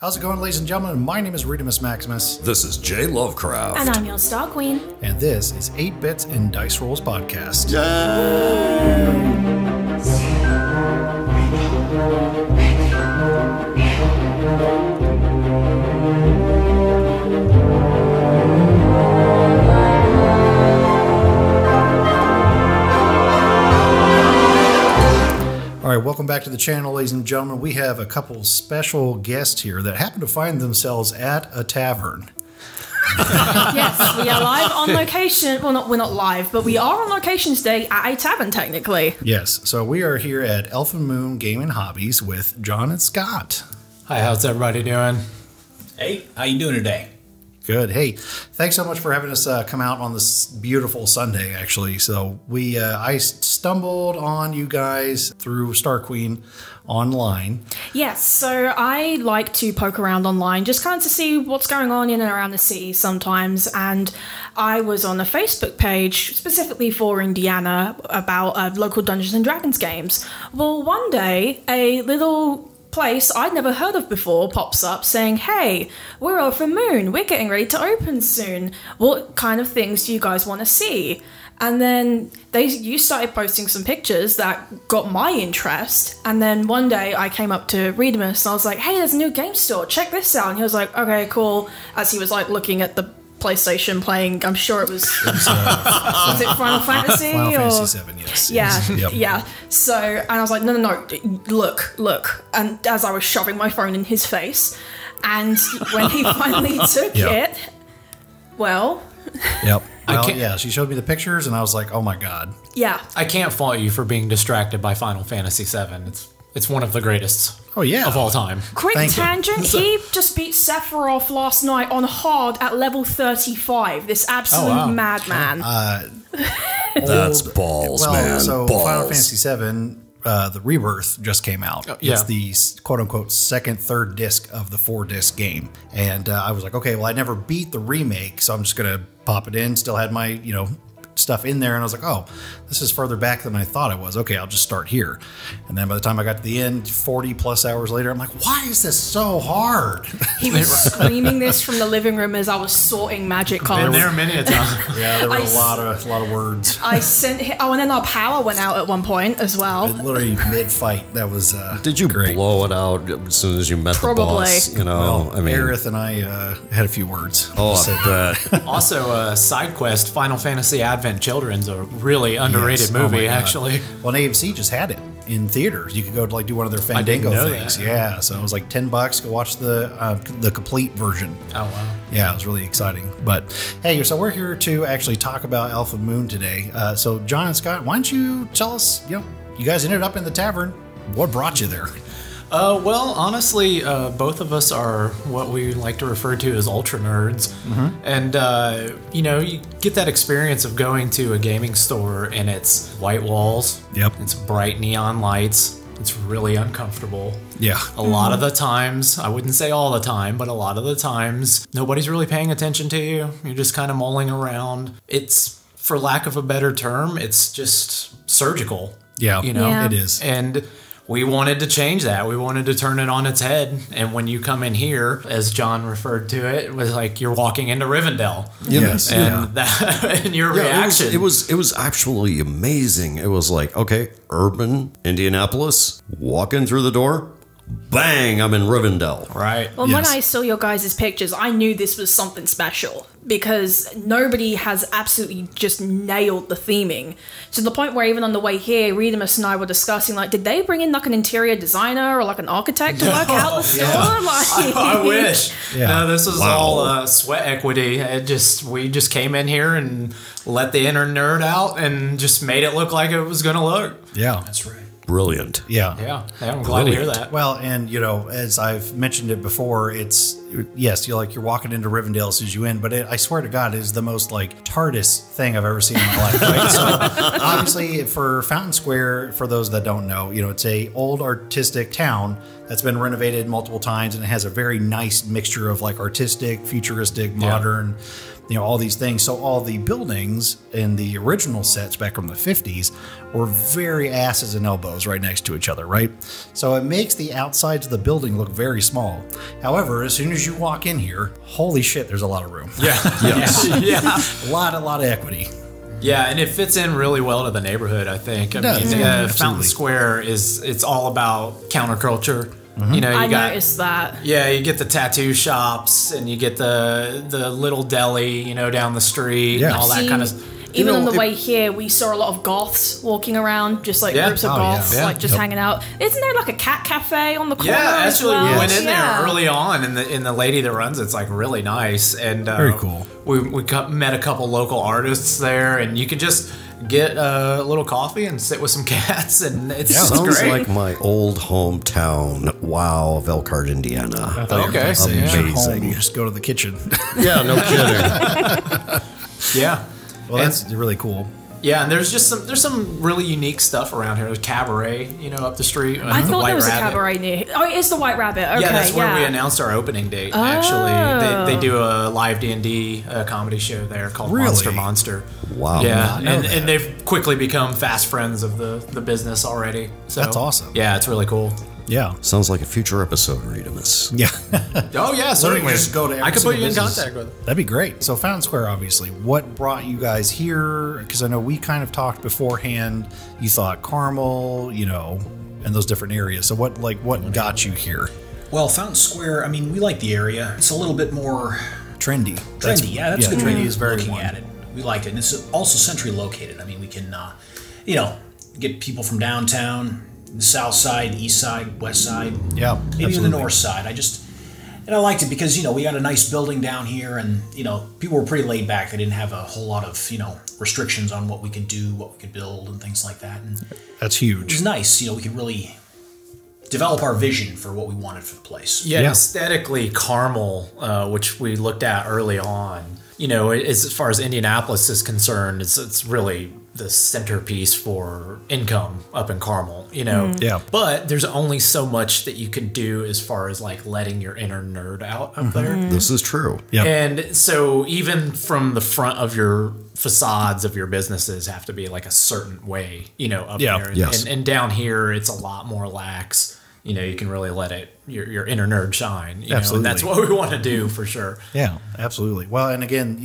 How's it going, ladies and gentlemen? My name is Redemus Maximus. This is Jay Lovecraft. And I'm your Star Queen. And this is 8 Bits and Dice Rolls Podcast. All right, welcome back to the channel, ladies and gentlemen. We have a couple special guests here that happen to find themselves at a tavern. Yes, we are live on location. Well, we're not live, but we are on location today at a tavern, technically. Yes, so we are here at Elven Moon Gaming Hobbies with John and Scott. Hi, how's everybody doing? Hey, how you doing today? Good. Hey, thanks so much for having us come out on this beautiful Sunday, actually. So I stumbled on you guys through Star Queen online. Yes, so I like to poke around online just kind of to see what's going on in and around the city sometimes. And I was on a Facebook page specifically for Indiana about local Dungeons and Dragons games. Well, one day, a little place I'd never heard of before pops up saying, hey, we're Elven Moon, we're getting ready to open soon. What kind of things do you guys want to see? And then you started posting some pictures that got my interest. And then one day I came up to Redemus and I was like, hey, there's a new game store, check this out. And he was like, okay, cool. As he was like looking at the PlayStation playing, I'm sure it was was it Final Fantasy? Final Fantasy 7, yes. Yeah, Yep. yeah. So, and I was like, no, look. And as I was shoving my phone in his face, and when he finally took it, well... Yep. Well, yeah, she showed me the pictures, and I was like, oh my god. Yeah. I can't fault you for being distracted by Final Fantasy 7. It's one of the greatest of all time. Quick tangent, he just beat Sephiroth last night on hard at level 35. This absolute madman. That's balls, man. So balls. Final Fantasy 7, the Rebirth just came out. It's the quote-unquote second, third disc of the 4-disc game. And I was like, okay, well, I never beat the remake, so I'm just going to pop it in. Still had my, stuff in there, and I was like, oh, this is further back than I thought it was. Okay, I'll just start here. And then by the time I got to the end, 40 plus hours later, I'm like, why is this so hard? He was screaming this from the living room as I was sorting magic cards. Been there many a time. Yeah, there were a lot of words. I sent him, and then our power went out at one point as well. Literally mid-fight. That was Did you great. blow it out as soon as you met the boss? Well, Aerith and I had a few words. Oh, I bet. Also, side quest, Final Fantasy Advent Children's a really underrated movie, actually. Well, AMC just had it in theaters. You could go to do one of their Fandango things. That. Yeah, so it was like $10. Go watch the complete version. Oh wow! Yeah, it was really exciting. But hey, so we're here to actually talk about Elven Moon today. So John and Scott, why don't you tell us? You guys ended up in the tavern. What brought you there? Well, honestly, both of us are what we like to refer to as ultra nerds. And, you get that experience of going to a gaming store and it's white walls. Yep. It's bright neon lights. It's really uncomfortable. Yeah. A lot of the times, I wouldn't say all the time, but a lot of the times, nobody's really paying attention to you. You're just kind of mulling around. It's, for lack of a better term, it's just surgical. Yeah, it is. And we wanted to change that. We wanted to turn it on its head. And when you come in here, as John referred to it, it was like you're walking into Rivendell. Yes. And and your reaction. It was actually amazing. It was like, okay, urban Indianapolis, walking through the door, bang, I'm in Rivendell. Right. Well, when I saw your guys' pictures, I knew this was something special because nobody has absolutely just nailed the theming to the point where even on the way here, Redemus and I were discussing, did they bring in an interior designer or an architect to work out the store? I wish. Yeah. No, this was all sweat equity. We just came in here and let the inner nerd out and just made it look like it was going to look. Yeah. That's right. Brilliant. Yeah, I'm glad to hear that. Well, and as I've mentioned it before, it's you're walking into Rivendell as soon as you in, but I swear to God, it is the most TARDIS thing I've ever seen in my life. Right? So obviously, for Fountain Square, for those that don't know, it's a old artistic town that's been renovated multiple times, and it has a very nice mixture of like artistic, futuristic, modern, all these things. So all the buildings in the original sets back from the 50s were very asses and elbows right next to each other, right? So it makes the outsides of the building look very small. However, as soon as you walk in here, holy shit, there's a lot of room. Yeah. A lot of equity. Yeah, and it fits in really well to the neighborhood, I think. I mean, Fountain Square it's all about counterculture. Mm-hmm. I noticed that. Yeah, you get the tattoo shops and you get the little deli, down the street and all that kind of. Even on the way here, we saw a lot of goths walking around, just like groups of goths, like just hanging out. Isn't there like a cat cafe on the corner? Yeah, actually, we went in there early on, and the lady that runs it's like really nice and very cool. We met a couple local artists there, and you could just get a little coffee and sit with some cats, and it's sounds great. like my old hometown. Wow, of Elkhart, Indiana. Okay, so amazing. You just go to the kitchen. Yeah, no kidding. Yeah. Well, that's really cool. Yeah, and there's some really unique stuff around here. There's cabaret, up the street. I thought there was a cabaret near. Oh, it is the White Rabbit. Okay, yeah, that's where we announced our opening date. Actually, they do a live D&D comedy show there called Monster. Wow. Yeah, and they've quickly become fast friends of the business already. So that's awesome. Yeah, it's really cool. Yeah, sounds like a future episode, Redamus. Yeah. Oh yeah, certainly. Just go to. I could put you in contact with them. That'd be great. So Fountain Square, obviously, what brought you guys here? Because I know we kind of talked beforehand. You thought Carmel, and those different areas. So what got you here? Well, Fountain Square. I mean, we like the area. It's a little bit more trendy. That's a good trendy is very looking at it. We liked it, and it's also centrally located. I mean, we can, get people from downtown. The south side, east side, west side, maybe absolutely. even the north side. I liked it because we got a nice building down here, and people were pretty laid back. They didn't have a whole lot of restrictions on what we could do, what we could build, and things like that. And that's huge. It was nice. We could really develop our vision for what we wanted for the place. Yeah. Aesthetically, Carmel, which we looked at early on. As far as Indianapolis is concerned, it's really the centerpiece for income up in Carmel, Yeah. But there's only so much that you can do as far as like letting your inner nerd out up there. This is true. Yeah. And so even from the front of your facades of your businesses have to be like a certain way, up there. Yes. And down here, it's a lot more lax. You can really let your inner nerd shine. Absolutely. And that's what we want to do for sure. Yeah, absolutely. Well, and again,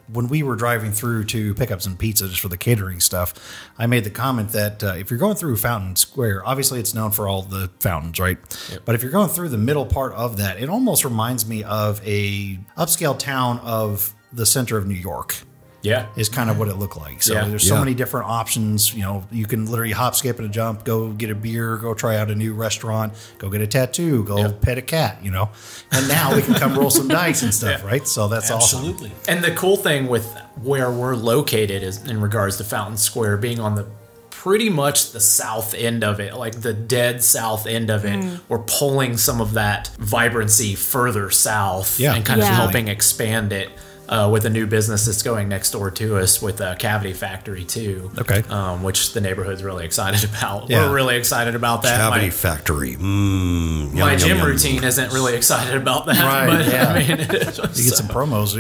when we were driving through to pick up some pizza just for the catering stuff, I made the comment that if you're going through Fountain Square, obviously it's known for all the fountains, right? Yep. But if you're going through the middle part of that, it almost reminds me of a upscale town of the center of New York. Yeah. Is kind of what it looked like. So there's so many different options. You can literally hop, skip, and a jump, go get a beer, go try out a new restaurant, go get a tattoo, go pet a cat, And now we can come roll some dice and stuff, right? So that's absolutely awesome. And the cool thing with where we're located is in regards to Fountain Square being on the pretty much the south end of it, like the dead south end of it. We're pulling some of that vibrancy further south and kind of helping expand it. With a new business that's going next door to us with a Cavity Factory too. Okay. Which the neighborhood's really excited about. Yeah. We're really excited about that. Cavity Factory. My gym routine isn't really excited about that. Right. But, Yeah. I mean, you get some promos,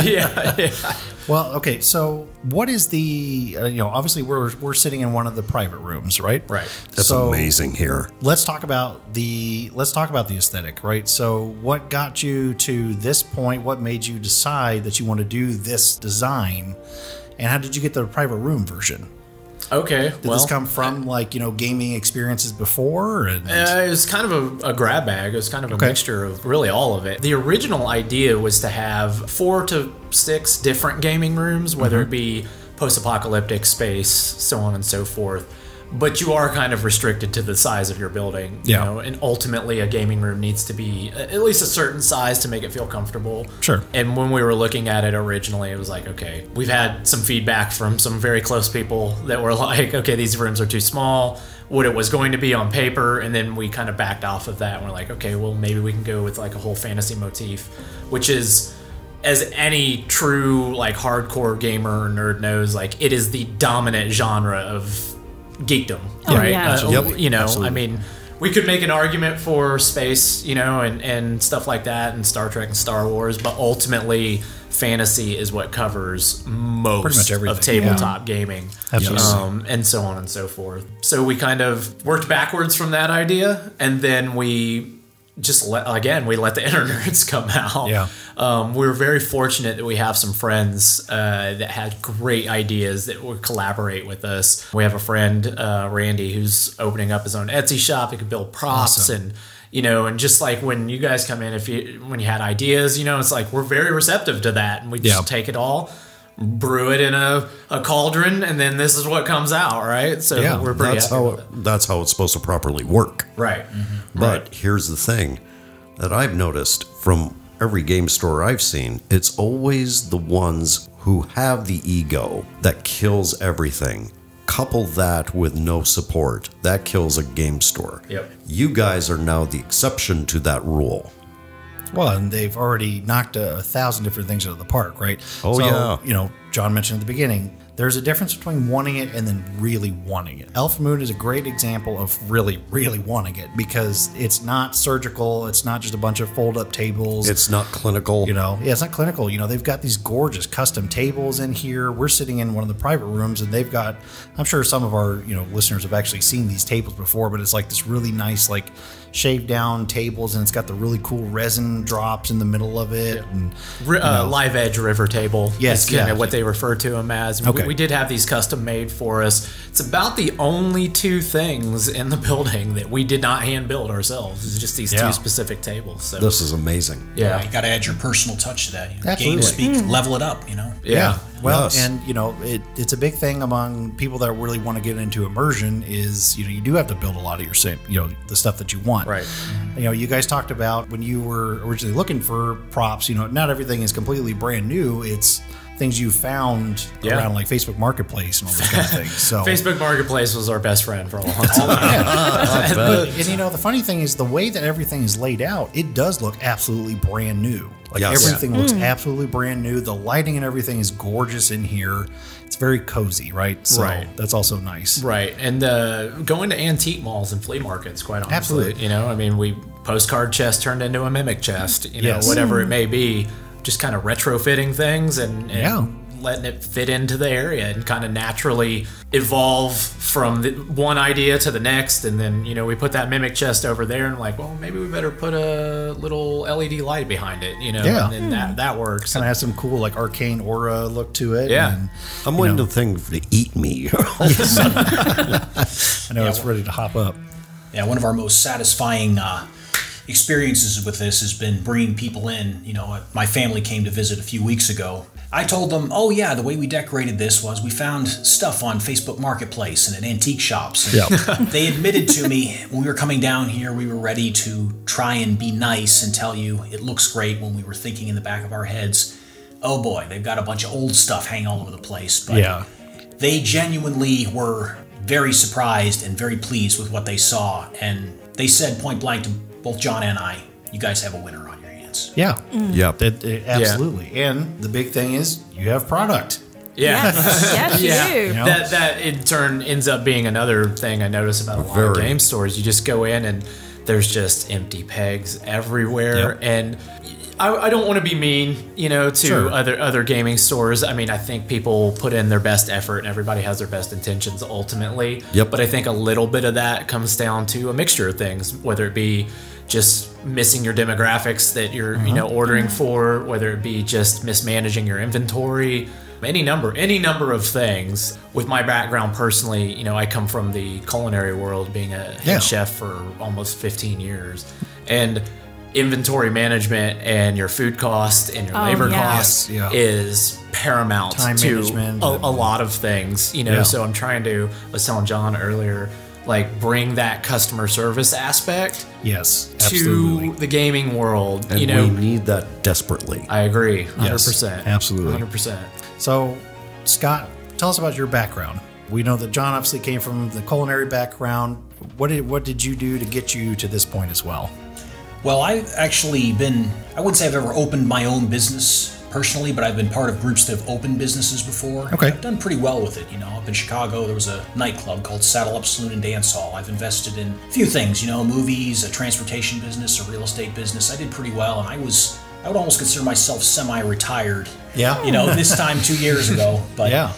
yeah. Well, okay. So what is the, obviously we're sitting in one of the private rooms, right? Right. That's amazing here. Let's talk about the aesthetic, right? So what got you to this point? What made you decide that you want to do this design? And how did you get the private room version? Okay. Did this come from gaming experiences before? It was kind of a grab bag. It was kind of a mixture of really all of it. The original idea was to have 4 to 6 different gaming rooms, whether it be post-apocalyptic space, so on and so forth. But you are kind of restricted to the size of your building, and ultimately a gaming room needs to be at least a certain size to make it feel comfortable. Sure. And when we were looking at it originally, it was like, okay, we've had some feedback from some very close people that were like, okay, these rooms are too small, what it was going to be on paper, and then we kind of backed off of that and we're like, okay, well, maybe we can go with like a whole fantasy motif, which is, as any true like hardcore gamer or nerd knows, like it is the dominant genre of geekdom, right? Yeah. Absolutely. I mean, we could make an argument for space, you know, and stuff like that, and Star Trek and Star Wars, but ultimately fantasy is what covers most of tabletop gaming. Absolutely. And so on and so forth. So we kind of worked backwards from that idea, and then we just let the inner nerds come out. Yeah. We were very fortunate that we have some friends that had great ideas that would collaborate with us. We have a friend, Randy, who's opening up his own Etsy shop. He could build props and, you know, and just like when you guys come in, when you had ideas, you know, it's like we're very receptive to that, and we just take it all, brew it in a cauldron, and then this is what comes out, right? So we're pretty happy. That's how it's supposed to properly work. Right. But here's the thing that I've noticed from every game store I've seen, it's always the ones who have the ego that kills everything. Couple that with no support, that kills a game store. Yep. You guys are now the exception to that rule. Well, and they've already knocked 1,000 different things out of the park, right? Oh, yeah. You know, John mentioned at the beginning, there's a difference between wanting it and then really wanting it. Elf Moon is a great example of really, really wanting it, because it's not surgical. It's not just a bunch of fold-up tables. It's not clinical. You know, yeah, it's not clinical. You know, they've got these gorgeous custom tables in here. We're sitting in one of the private rooms, and they've got, I'm sure some of our, you know, listeners have actually seen these tables before, but it's like this really nice, like, shaved down tables, and it's got the really cool resin drops in the middle of it. And, live edge river table. Yes, is kind of what they refer to them as. Okay. We did have these custom made for us. It's about the only two things in the building that we did not hand build ourselves. It's just these two specific tables. So this is amazing. Yeah, you got to add your personal touch to that. Absolutely. Game speak, level it up. You know. Yeah. Well, and you know, it's a big thing among people that really want to get into immersion is, you know, you do have to build a lot of your, you know, the stuff that you want. Right. You know, you guys talked about when you were originally looking for props, you know, not everything is completely brand new. It's things you found around like Facebook Marketplace and all those kind of things. So Facebook Marketplace was our best friend for a long time. And you know, the funny thing is the way that everything is laid out, it does look absolutely brand new. Like everything looks absolutely brand new. The lighting and everything is gorgeous in here. It's very cozy, right? So that's also nice. Right. And going to antique malls and flea markets, quite honestly. Absolutely. You know, I mean, we postcard chest turned into a mimic chest, you know, whatever it may be. Just kind of retrofitting things and letting it fit into the area and kind of naturally evolve from one idea to the next. And then, you know, we put that mimic chest over there and like, well, maybe we better put a little LED light behind it, you know, and then that works. Kind of has some cool like arcane aura look to it. Yeah. And, I'm waiting to think to eat me. I know it's ready to hop up. Yeah, one of our most satisfying experiences with this has been bringing people in. You know, my family came to visit a few weeks ago. I told them, oh yeah, the way we decorated this was we found stuff on Facebook Marketplace and at antique shops. And they admitted to me when we were coming down here, we were ready to try and be nice and tell you it looks great, when we were thinking in the back of our heads, oh boy, they've got a bunch of old stuff hanging all over the place. But they genuinely were very surprised and very pleased with what they saw. And they said point blank to both John and I, you guys have a winner on your hands. Yeah. Yep. Absolutely. Yeah. And the big thing is you have product. Yeah. Yes, you do. You know? That in turn ends up being another thing I notice about a lot of game stores. You just go in and there's just empty pegs everywhere. And I don't want to be mean, you know, to other gaming stores. I mean, I think people put in their best effort and everybody has their best intentions ultimately. But I think a little bit of that comes down to a mixture of things, whether it be just missing your demographics that you're, you know, ordering for, whether it be just mismanaging your inventory, any number of things. With my background personally, you know, I come from the culinary world, being a head chef for almost 15 years. And inventory management and your food cost and your labor cost is paramount to a lot of things, you know. So I'm trying to, I was telling John earlier, like bring that customer service aspect to the gaming world. And you know, we need that desperately. I agree, 100%. Yes, absolutely, 100%. So, Scott, tell us about your background. We know that John obviously came from the culinary background. What did you do to get you to this point as well? Well, I've actually been, I wouldn't say I've ever opened my own business personally, but I've been part of groups that have opened businesses before. Okay. I've done pretty well with it, Up in Chicago, there was a nightclub called Saddle Up Saloon and Dance Hall. I've invested in a few things, movies, a transportation business, a real estate business. I did pretty well, and I would almost consider myself semi-retired. Yeah. This time 2 years ago. But yeah.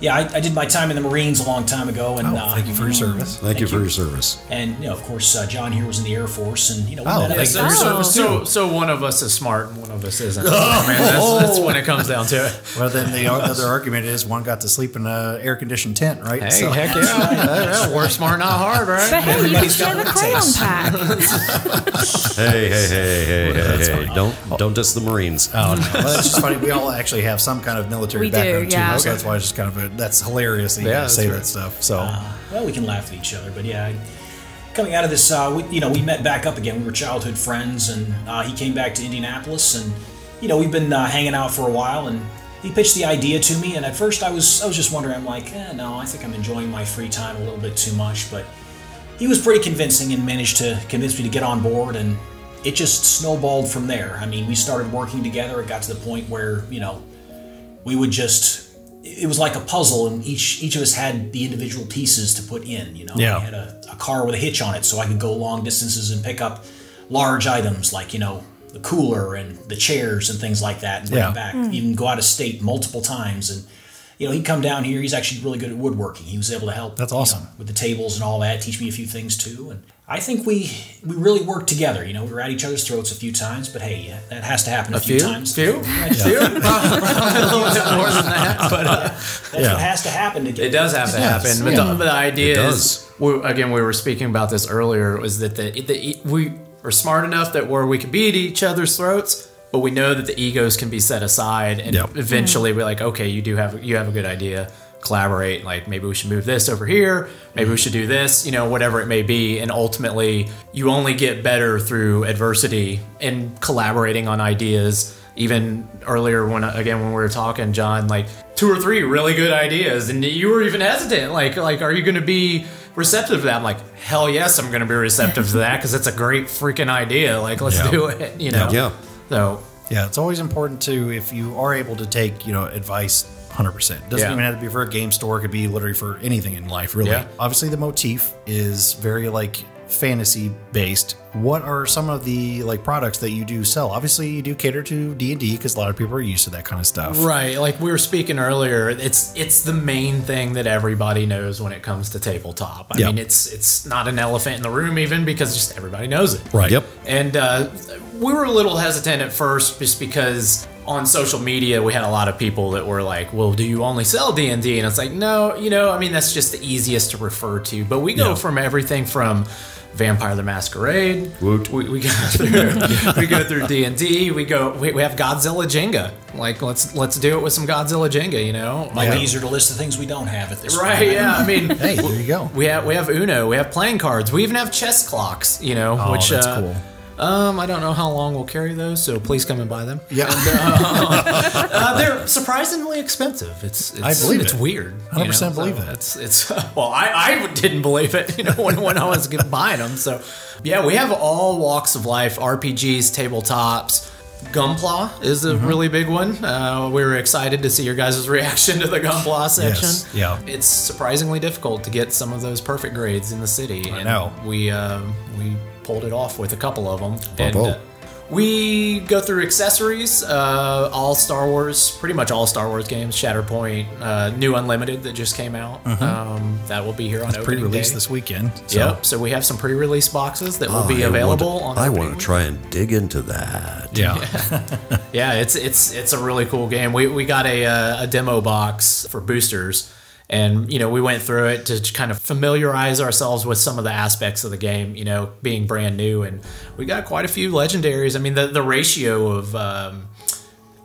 Yeah, I did my time in the Marines a long time ago, and thank you for your service. Thank you for your service. And of course, John here was in the Air Force, and we met thank you for your service too. So one of us is smart and one of us isn't. That's when it comes down to it. Well, then the other argument is one got to sleep in an air-conditioned tent, right? Hey, heck yeah. Work smart, not hard, right? But hey, you can share the crayon pack. Hey. Don't diss the Marines. Oh, no. Well, that's just funny. We all actually have some kind of military background, too. So that's why it's just kind of that's hilarious that you say that stuff. So, well, we can laugh at each other, but yeah, coming out of this, we met back up again. We were childhood friends, and he came back to Indianapolis, and we've been hanging out for a while, and he pitched the idea to me. And at first, I was just wondering. I'm like, no, I think I'm enjoying my free time a little bit too much. But he was pretty convincing and managed to convince me to get on board, and it just snowballed from there. I mean, we started working together. It got to the point where we would just. It was like a puzzle, and each of us had the individual pieces to put in. I had a car with a hitch on it, so I could go long distances and pick up large items like the cooler and the chairs and things like that, and bring them back. Even go out of state multiple times, and he'd come down here. He's actually really good at woodworking. He was able to help. That's awesome. With the tables and all that. Teach me a few things too, and I think we really worked together. We were at each other's throats a few times, but hey, that has to happen a few times. Few? A little bit more than that, but that's what has to happen to get. It does have to happen. But the idea is, again, we were speaking about this earlier, was that we are smart enough that where we can be at each other's throats, but we know that the egos can be set aside, and eventually we're like, okay, you have a good idea. Collaborate, like maybe we should move this over here, maybe we should do this, whatever it may be. And ultimately you only get better through adversity and collaborating on ideas. Even earlier when we were talking, John, like 2 or 3 really good ideas, and you were even hesitant, like are you going to be receptive to that? I'm like, hell yes, I'm going to be receptive to that, because it's a great freaking idea. Like, let's do it. So it's always important to, if you are able to take advice 100%. Doesn't even have to be for a game store. It could be literally for anything in life, really. Yeah. Obviously, the motif is very fantasy based. What are some of the products that you do sell? Obviously, you do cater to D&D because a lot of people are used to that kind of stuff. Right. Like we were speaking earlier, it's the main thing that everybody knows when it comes to tabletop. I mean, it's not an elephant in the room even, because just everybody knows it. Right. Yep. And we were a little hesitant at first just because on social media, we had a lot of people that were like, well, do you only sell D&D? And it's like, no, that's just the easiest to refer to. But we go from everything from Vampire the Masquerade. Woot. We go through D&D. We have Godzilla Jenga. Like, let's do it with some Godzilla Jenga, Might be easier to list the things we don't have at this point. Right, yeah. I mean, hey, there you go. We have Uno. We have playing cards. We even have chess clocks, which that's cool. I don't know how long we'll carry those, so please come and buy them. Yeah, and, they're surprisingly expensive. I believe it's weird. 100% believe it. It's well, I didn't believe it. When I was buying them. So yeah, we have all walks of life: RPGs, tabletops. Gunpla is a really big one. We were excited to see your guys' reaction to the Gunpla section. Yes. Yeah, it's surprisingly difficult to get some of those perfect grades in the city. I know. We pulled it off with a couple of them. And we go through accessories, all Star Wars, pretty much all Star Wars games, Shatterpoint, new Unlimited that just came out. That will be here on opening pre-release day. this weekend. So. Yep, so we have some pre-release boxes that will be available on I want to try and dig into that. Yeah. Yeah, it's a really cool game. We got a demo box for boosters. And, we went through it to kind of familiarize ourselves with some of the aspects of the game, being brand new. And we got quite a few legendaries. I mean, the ratio of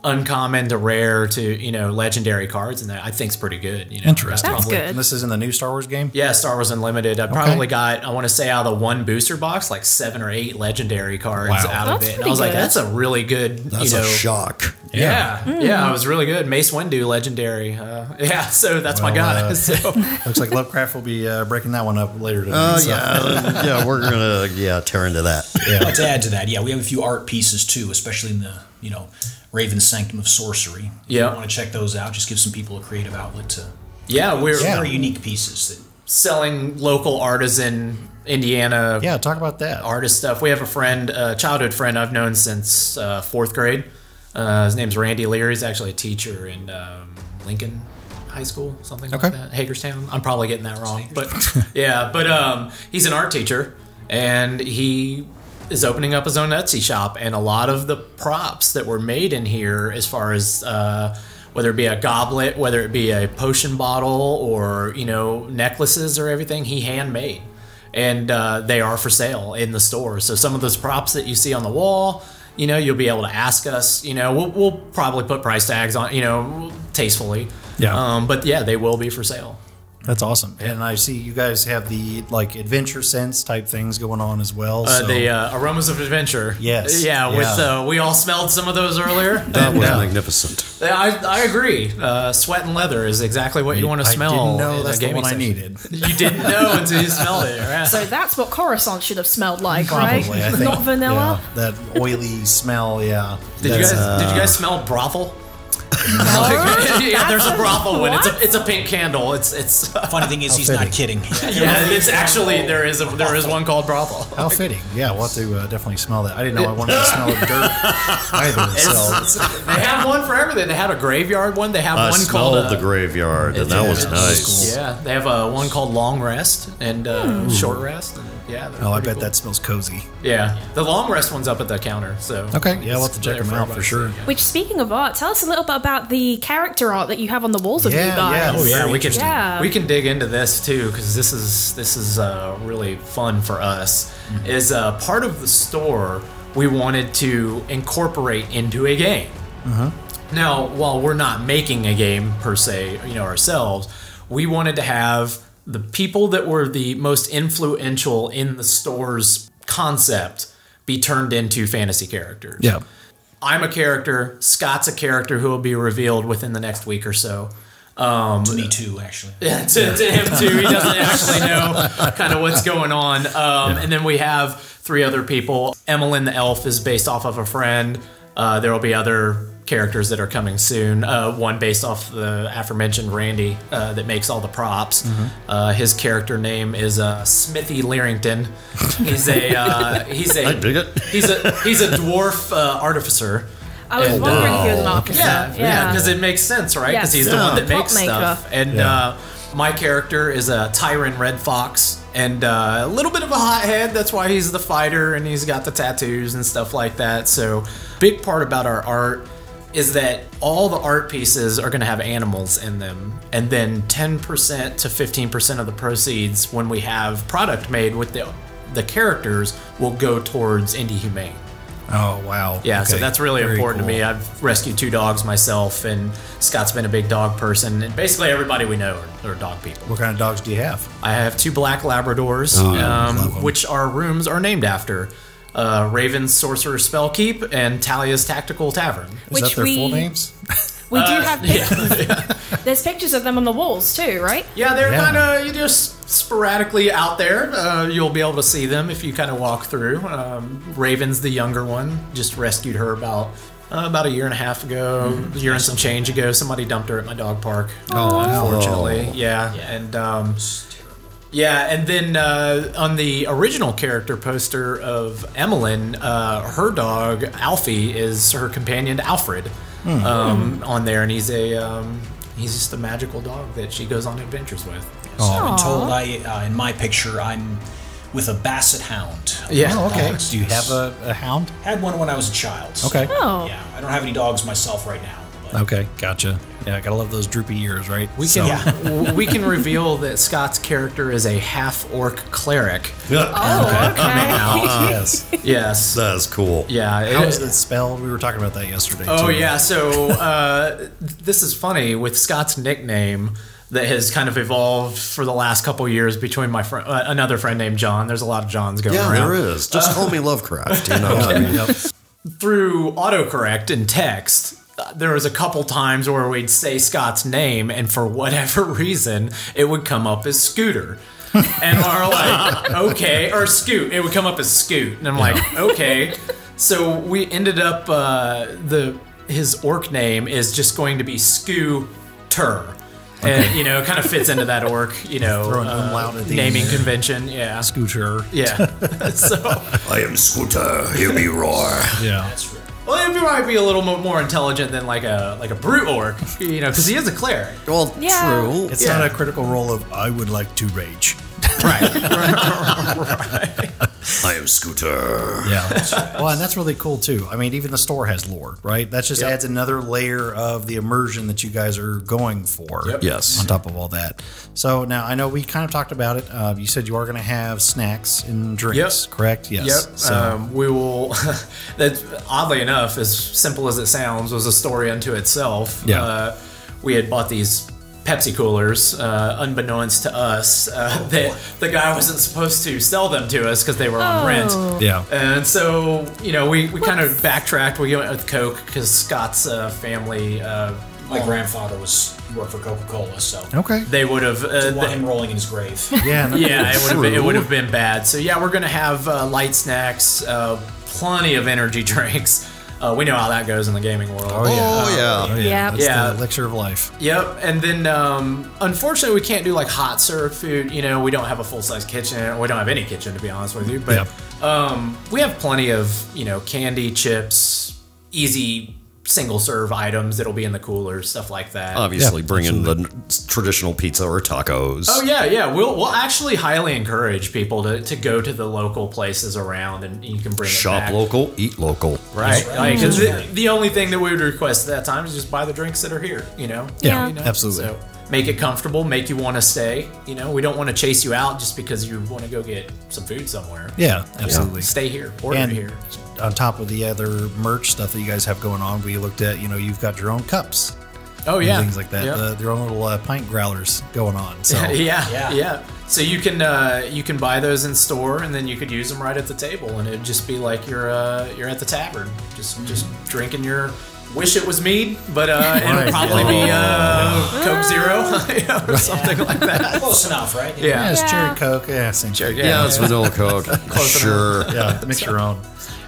uncommon to rare to, legendary cards, and that I think is pretty good. Interesting. That's good. And this is in the new Star Wars game? Yeah, Star Wars Unlimited. I probably got, I want to say, out of the one booster box, like 7 or 8 legendary cards out of it. And I was like, that's a really good, That's a shock. Yeah, it was really good. Mace Windu, legendary. So that's my guy. So. Looks like Lovecraft will be breaking that one up later today. We're gonna tear into that. Yeah. To add to that, we have a few art pieces too, especially in the Raven's Sanctum of Sorcery. Yeah, you want to check those out. Just give some people a creative outlet to. We're very unique pieces that selling local artisan Indiana. Yeah, talk about that artist stuff. We have a friend, a childhood friend I've known since 4th grade. His name's Randy Leary. He's actually a teacher in Lincoln High School, something like that. Hagerstown. I'm probably getting that wrong, but he's an art teacher, and he is opening up his own Etsy shop. And a lot of the props that were made in here, as far as whether it be a goblet, whether it be a potion bottle, or necklaces or everything, he handmade, and they are for sale in the store. So some of those props that you see on the wall, you'll be able to ask us. We'll probably put price tags on, tastefully. Yeah. But they will be for sale. That's awesome. And I see you guys have the adventure sense type things going on as well. The aromas of adventure. Yes. With we all smelled some of those earlier. That was magnificent. I agree. Sweat and leather is exactly what you want to smell. I didn't know that's the one I needed. You didn't know until you smelled it. Right? So that's what Coruscant should have smelled like, Probably, right? I think. Not vanilla. Yeah, that oily smell. Yeah. Did you guys smell brothel? There's a brothel one. It's a pink candle. It's funny thing is he's not kidding. It's actually there is one called brothel. How fitting. Yeah, we'll have to definitely smell that. I didn't know I wanted to smell of dirt either. So they have one for everything. They had a graveyard one. They have one called the graveyard, and that was nice. Cool. Yeah, they have one called Long Rest and Short Rest. And, I bet that smells cozy. Yeah, the Long Rest one's up at the counter. So we'll have to check them out for sure. Which, speaking of art, tell us a little bit about the character art that you have on the walls of you guys. We can dig into this too, because this is really fun for us. Mm-hmm. Is part of the store we wanted to incorporate into a game. Mm-hmm. Now, while we're not making a game per se, ourselves, we wanted to have the people that were the most influential in the store's concept be turned into fantasy characters. Yeah. I'm a character. Scott's a character who will be revealed within the next week or so. To me too, actually. Yeah, to him too. He doesn't actually know kind of what's going on. And then we have 3 other people. Emmeline the elf is based off of a friend. There will be other characters that are coming soon. One based off the aforementioned Randy that makes all the props. Mm-hmm. His character name is Smithy Learington. He's a he's a dwarf artificer. I was wondering if he was an artificer. Yeah, because it makes sense, right? Because he's the one that makes stuff. And my character is a Tyron Red Fox, and a little bit of a hothead. That's why he's the fighter, and he's got the tattoos and stuff like that. So, big part about our art is that all the art pieces are going to have animals in them, and then 10% to 15% of the proceeds when we have product made with the characters will go towards Indie Humane. Oh, wow. Yeah, so that's really important to me. I've rescued 2 dogs myself, and Scott's been a big dog person, and basically everybody we know are dog people. What kind of dogs do you have? I have 2 black Labradors, which our rooms are named after. Raven's Sorcerer's Spellkeep and Talia's Tactical Tavern. Is that their full names? We do have pictures. There's pictures of them on the walls too, right? Yeah, they're kind of just sporadically out there. You'll be able to see them if you kind of walk through. Raven's the younger one. Just rescued her about a year and a half ago, a year and some change ago. Somebody dumped her at my dog park. Unfortunately. Yeah. And then on the original character poster of Emmeline, her dog Alfie is her companion Alfred on there, and he's just a magical dog that she goes on adventures with. So I've been told in my picture I'm with a basset hound. Yeah. Oh, okay. Do you have a hound? Had one when I was a child. Okay. Oh. Yeah, I don't have any dogs myself right now. Okay, gotcha. Yeah, I gotta love those droopy ears, right? We can reveal that Scott's character is a half-orc cleric. Yes. That's cool. Yeah. How is that spelled? We were talking about that yesterday. Oh, yeah. So this is funny. With Scott's nickname that has kind of evolved for the last couple years between my friend, another friend named John. There's a lot of Johns going around. Yeah, there is. Just call me Lovecraft. You know. Through autocorrect and text, there was a couple times where we'd say Scott's name, and for whatever reason, it would come up as Scooter. And we're like, okay, or Scoot. It would come up as Scoot. And I'm like, okay. So we ended up, his orc name is just going to be Scooter. And, you know, it kind of fits into that orc, you know, naming convention. Yeah. Scooter. Yeah. So I am Scooter, hear me roar. Yeah. That's real. well, he might be a little more intelligent than like a brute orc, you know, because he is a cleric. Well, Yeah. true. It's not a critical role of I would like to rage. Right. I am Scooter. Yeah. Well, and that's really cool too. I mean, even the store has lore, right? That just adds another layer of the immersion that you guys are going for. Yep. Yes. On top of all that. So now I know we kind of talked about it. You said you are going to have snacks and drinks, correct? Yes. Yep. So, We will. That oddly enough, as simple as it sounds, was a story unto itself. Yeah. We had bought these Pepsi coolers, unbeknownst to us, that the guy wasn't supposed to sell them to us because they were on rent. yeah. And so, you know, we kind of backtracked. We went with Coke because Scott's family, My grandfather worked for Coca-Cola, so Okay. they would have. want him rolling in his grave. Yeah. Yeah, it would have been bad. So yeah, we're gonna have light snacks, plenty of energy drinks. We know how that goes in the gaming world. Oh, yeah. Oh, yeah. Yeah. That's Yeah. the elixir of life. Yep, and then unfortunately we can't do like hot served food. You know, we don't have a full size kitchen. We don't have any kitchen, to be honest with you. But we have plenty of, you know, candy, chips, easy single serve items that'll be in the coolers, stuff like that. Obviously, Yeah, bring in the traditional pizza or tacos. Oh yeah. We'll actually highly encourage people to go to the local places around, and you can bring it Shop back. local, eat local. Right. That's right. Like, 'cause That's the only thing that we would request at that time is just buy the drinks that are here, you know? Yeah, You know? absolutely. So make it comfortable, make you want to stay. You know, we don't want to chase you out just because you want to go get some food somewhere. Yeah, absolutely. Stay here. Order And here. on top of the other merch stuff that you guys have going on, we looked at, you know, you've got your own cups. Oh, and yeah. things like that. Yeah. Your own little pint growlers going on. So Yeah. So you can buy those in store, and then you could use them right at the table, and it'd just be like you're at the tavern, just drinking your. Wish it was mead, but it'll probably be Coke Zero you know, or something like that. Close enough, right? yeah, it's Yeah. cherry Coke. Yeah, same thing. Yeah, it's vanilla Coke. Sure. Yeah, mix your own.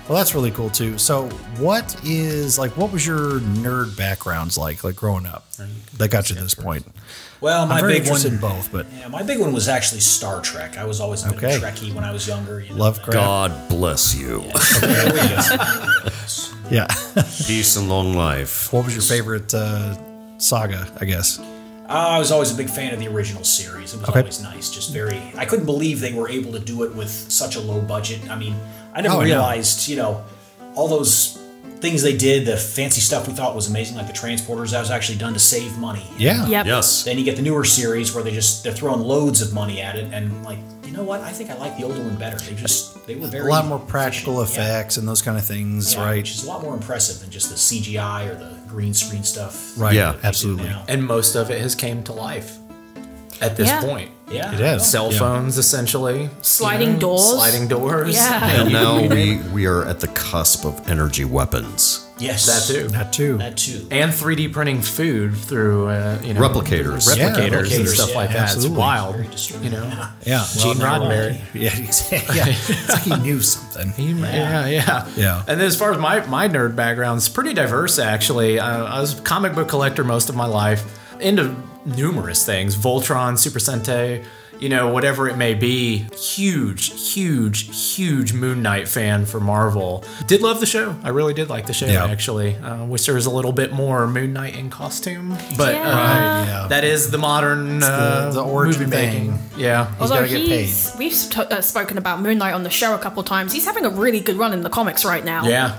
Well, that's really cool too. So, what was your nerd backgrounds like growing up that got you to this point? Well, I'm my very big one. interested in both, but Yeah, my big one was actually Star Trek. I was always a bit of a Trekkie when I was younger. You know, Lovecraft. God bless you. There we go. Yeah. Peace and long life. What was your favorite saga? I guess. I was always a big fan of the original series. It was always nice. Just very. I couldn't believe they were able to do it with such a low budget. I mean, I never realized, you know, all those things they did, the fancy stuff we thought was amazing, like the transporters, that was actually done to save money. Yeah. Yep. Yes. Then you get the newer series where they're throwing loads of money at it, and like, you know what? I think I like the older one better. They were very A lot more practical efficient. effects and those kind of things, Yeah, right? which is a lot more impressive than just the CGI or the green screen stuff. Right. Yeah. Absolutely. Now. And most of it has came to life at this Yeah. point. Yeah, It is. Cell Yeah. phones, essentially. Sliding doors. Sliding doors. Yeah. And now we are at the cusp of energy weapons. Yes, That too. That too. That too. And 3D printing food through, you know, Replicators. Yeah, replicators and replicators, stuff like that. absolutely. It's wild, Very disturbing. you know. Yeah. Gene now- Roddenberry. Yeah. Exactly. Yeah. It's like he knew something. Yeah. And then as far as my nerd background, it's pretty diverse, actually. I was a comic book collector most of my life, into numerous things. Voltron, Super Sentai, you know, whatever it may be. Huge Moon Knight fan for Marvel. Did love the show. I really did like the show, Yeah. actually. Wish there was a little bit more Moon Knight in costume. But Yeah. that is the modern the origin movie making. thing. Yeah. He's got to get paid. We've spoken about Moon Knight on the show a couple times. He's having a really good run in the comics right now. Yeah,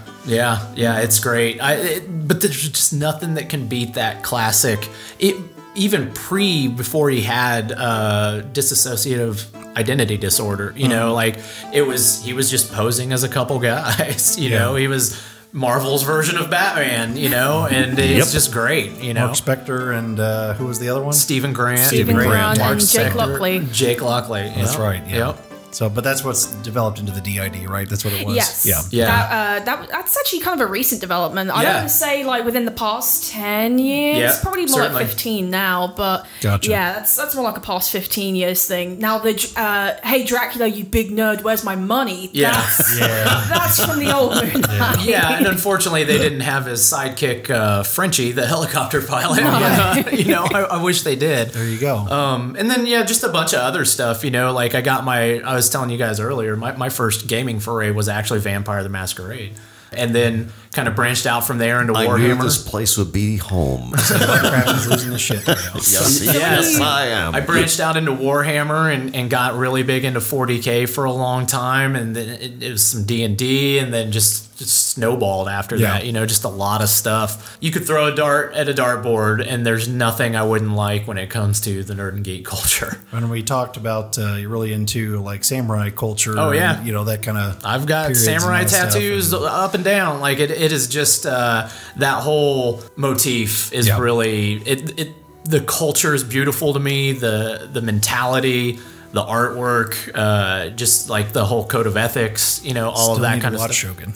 it's great. But there's just nothing that can beat that classic. Even before he had dissociative identity disorder, you know, like he was just posing as a couple guys, you know, he was Marvel's version of Batman, you know, and it's just great, you know. Mark Spector and who was the other one? Stephen Grant, Stephen Grant Mark and Jake Spector, Lockley. Jake Lockley. That's right. Yeah. Yep. So, but that's what's developed into the DID, right? That's what it was. Yes. Yeah. That's actually kind of a recent development. I don't want to say like within the past 10 years. Yeah, Probably more like 15 now. But Gotcha. yeah, that's more like a past 15 years thing. Now the hey Dracula, you big nerd, where's my money? Yeah. That's from the old Moonlight. Yeah, and unfortunately they didn't have his sidekick Frenchie, the helicopter pilot. You know, I wish they did. There you go. And then just a bunch of other stuff. You know, like I was telling you guys earlier, my first gaming foray was actually Vampire the Masquerade. And then kind of branched out from there into Warhammer. I knew this place would be home. Lovecraft is losing the shit right now. Yes, I am. I branched out into Warhammer and got really big into 40K for a long time, and then it was some D&D, and then just snowballed after that. You know, just a lot of stuff. You could throw a dart at a dartboard, and there's nothing I wouldn't like when it comes to the nerd and geek culture. And we talked about you're really into like samurai culture. Oh yeah, and, you know, that kind of. I've got samurai tattoos up and down. Like it is just that whole motif is really the culture is beautiful to me. The mentality, the artwork, just like the whole code of ethics. You know, all of that kind of stuff. Shogun.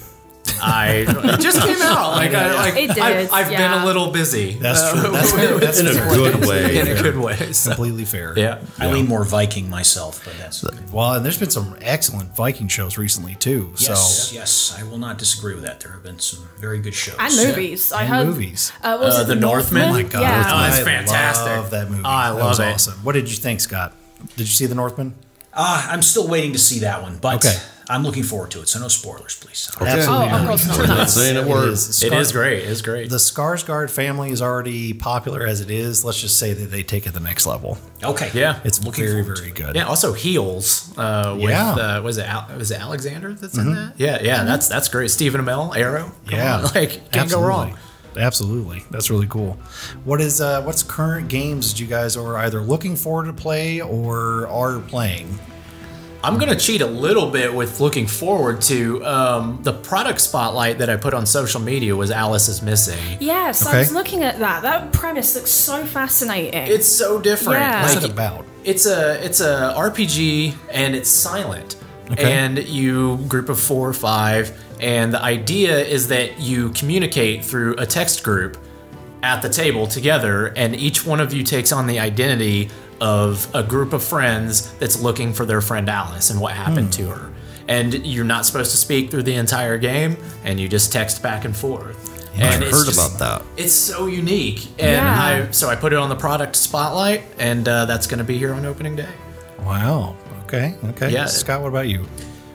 It just came out. It did. I've been a little busy. That's true. That's in a good way. In a good way. So. Completely fair. Yeah. I lean more Viking myself, but that's okay. Well, and there's been some excellent Viking shows recently too. Yes, I will not disagree with that. There have been some very good shows And movies. I heard movies. Was it The Northman? Oh my God. Yeah. Oh, that's fantastic. I love that movie. Oh, I that love was it. awesome. What did you think, Scott? Did you see The Northman? I'm still waiting to see that one, but Okay. I'm looking forward to it. So no spoilers, please. Absolutely. Oh, of course not. We're not saying a word. It is great. It's great. The Skarsgård family is already popular as it is. Let's just say that they take it to the next level. Okay. Yeah. It's Looking very, forward to very it. good. Yeah. Also, Heels. Was it Alexander that's in that? Yeah. That's great. Stephen Amell, Arrow. Come on. Like can't go wrong. Absolutely. That's really cool. What's current games that you guys are either looking forward to play or are playing? I'm going to cheat a little bit with looking forward to the product spotlight that I put on social media was Alice is Missing. Yes, Okay. I was looking at that. That premise looks so fascinating. It's so different. Yeah. What's Like, it about? It's a RPG and it's silent. Okay. And you group of 4 or 5, and the idea is that you communicate through a text group at the table together, and each one of you takes on the identity of a group of friends that's looking for their friend Alice and what happened to her. And you're not supposed to speak through the entire game, and you just text back and forth. And I've it's heard just- about that. It's so unique, and I put it on the product spotlight, and that's going to be here on opening day. Wow. Okay. Yeah. Scott, what about you?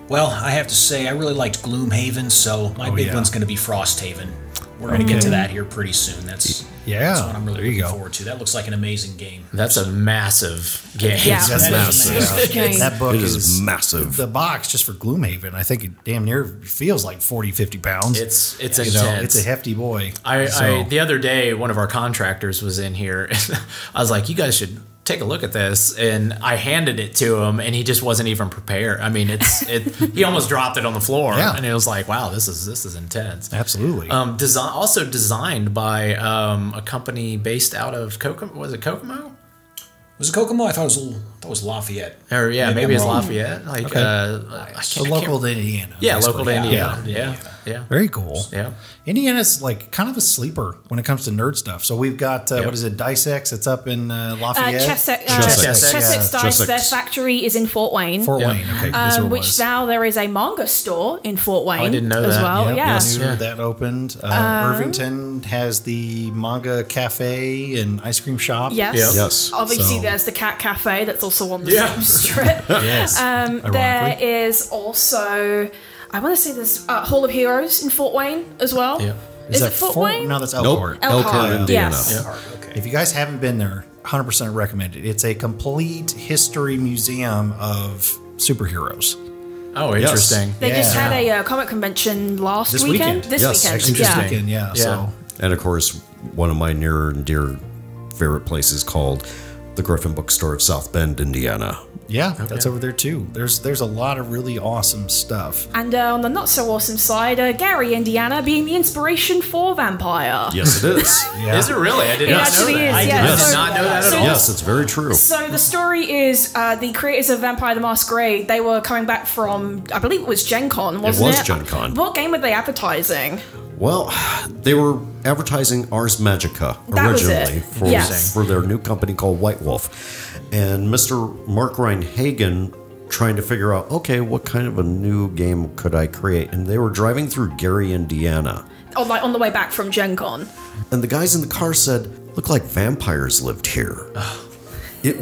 Well, I have to say, I really liked Gloomhaven, so my big one's going to be Frosthaven. We're going to get to that here pretty soon. That's what I'm really looking forward to. That looks like an amazing game. That's a massive game. Yeah. That's massive. Game. That book It is massive. The box just for Gloomhaven, I think it damn near feels like 40, 50 pounds. It's You intense. know, it's a hefty boy. I the other day, one of our contractors was in here, and I was like, "You guys should take a look at this," and I handed it to him, and he just wasn't even prepared. I mean, he almost dropped it on the floor, and it was like, "Wow, this is intense." Absolutely. Also designed by a company based out of Kokomo. Was it Kokomo? Was it Kokomo? I thought it was Lafayette. Or maybe it's I'm wrong. Lafayette. Like So local to Indiana. Yeah, basically. local to Indiana. Yeah. Very cool. Yeah. Indiana's like kind of a sleeper when it comes to nerd stuff. So we've got what is it, Dicex? It's up in Lafayette. Chessex Dice. Chessex. Their factory is in Fort Wayne. Fort Wayne. Okay, that's where it Which was. now there is a manga store in Fort Wayne. I didn't know as that. well. Yep, Yes. I knew that opened. Irvington has the manga cafe and ice cream shop. Yes. Yep. Yes. Obviously, So- there's the Cat Cafe that's also on the Yeah. same strip. Yes. There ironically. is also, I want to say there's Hall of Heroes in Fort Wayne as well. Yeah. Is that it Fort Wayne? No, that's Nope. Elkhart. Elkhart, Indiana. Yes. Okay. If you guys haven't been there, 100% recommend it. It's a complete history museum of superheroes. Oh, interesting. They just Yeah. had a comic convention last This weekend. weekend. This Yes, weekend. actually This yeah. weekend, yeah. So And of course, one of my near and dear favorite places called the Griffin Bookstore of South Bend, Indiana. Yeah, that's over there too. There's a lot of really awesome stuff. And on the not so awesome side, Gary, Indiana, being the inspiration for Vampire. Yes, it is. Yeah. Is it really? I did not know that. It actually is, I did not know that at all. Yes, it's very true. So the story is the creators of Vampire the Masquerade, they were coming back from, I believe it was Gen Con, wasn't it? It was Gen Con. What game were they advertising? Well, they were advertising Ars Magica That was originally it. for their new company called White Wolf. And Mr. Mark Reinhagen trying to figure out, okay, what kind of a new game could I create? And they were driving through Gary, Indiana. Oh, like on the way back from Gen Con. And the guys in the car said, look like vampires lived here. It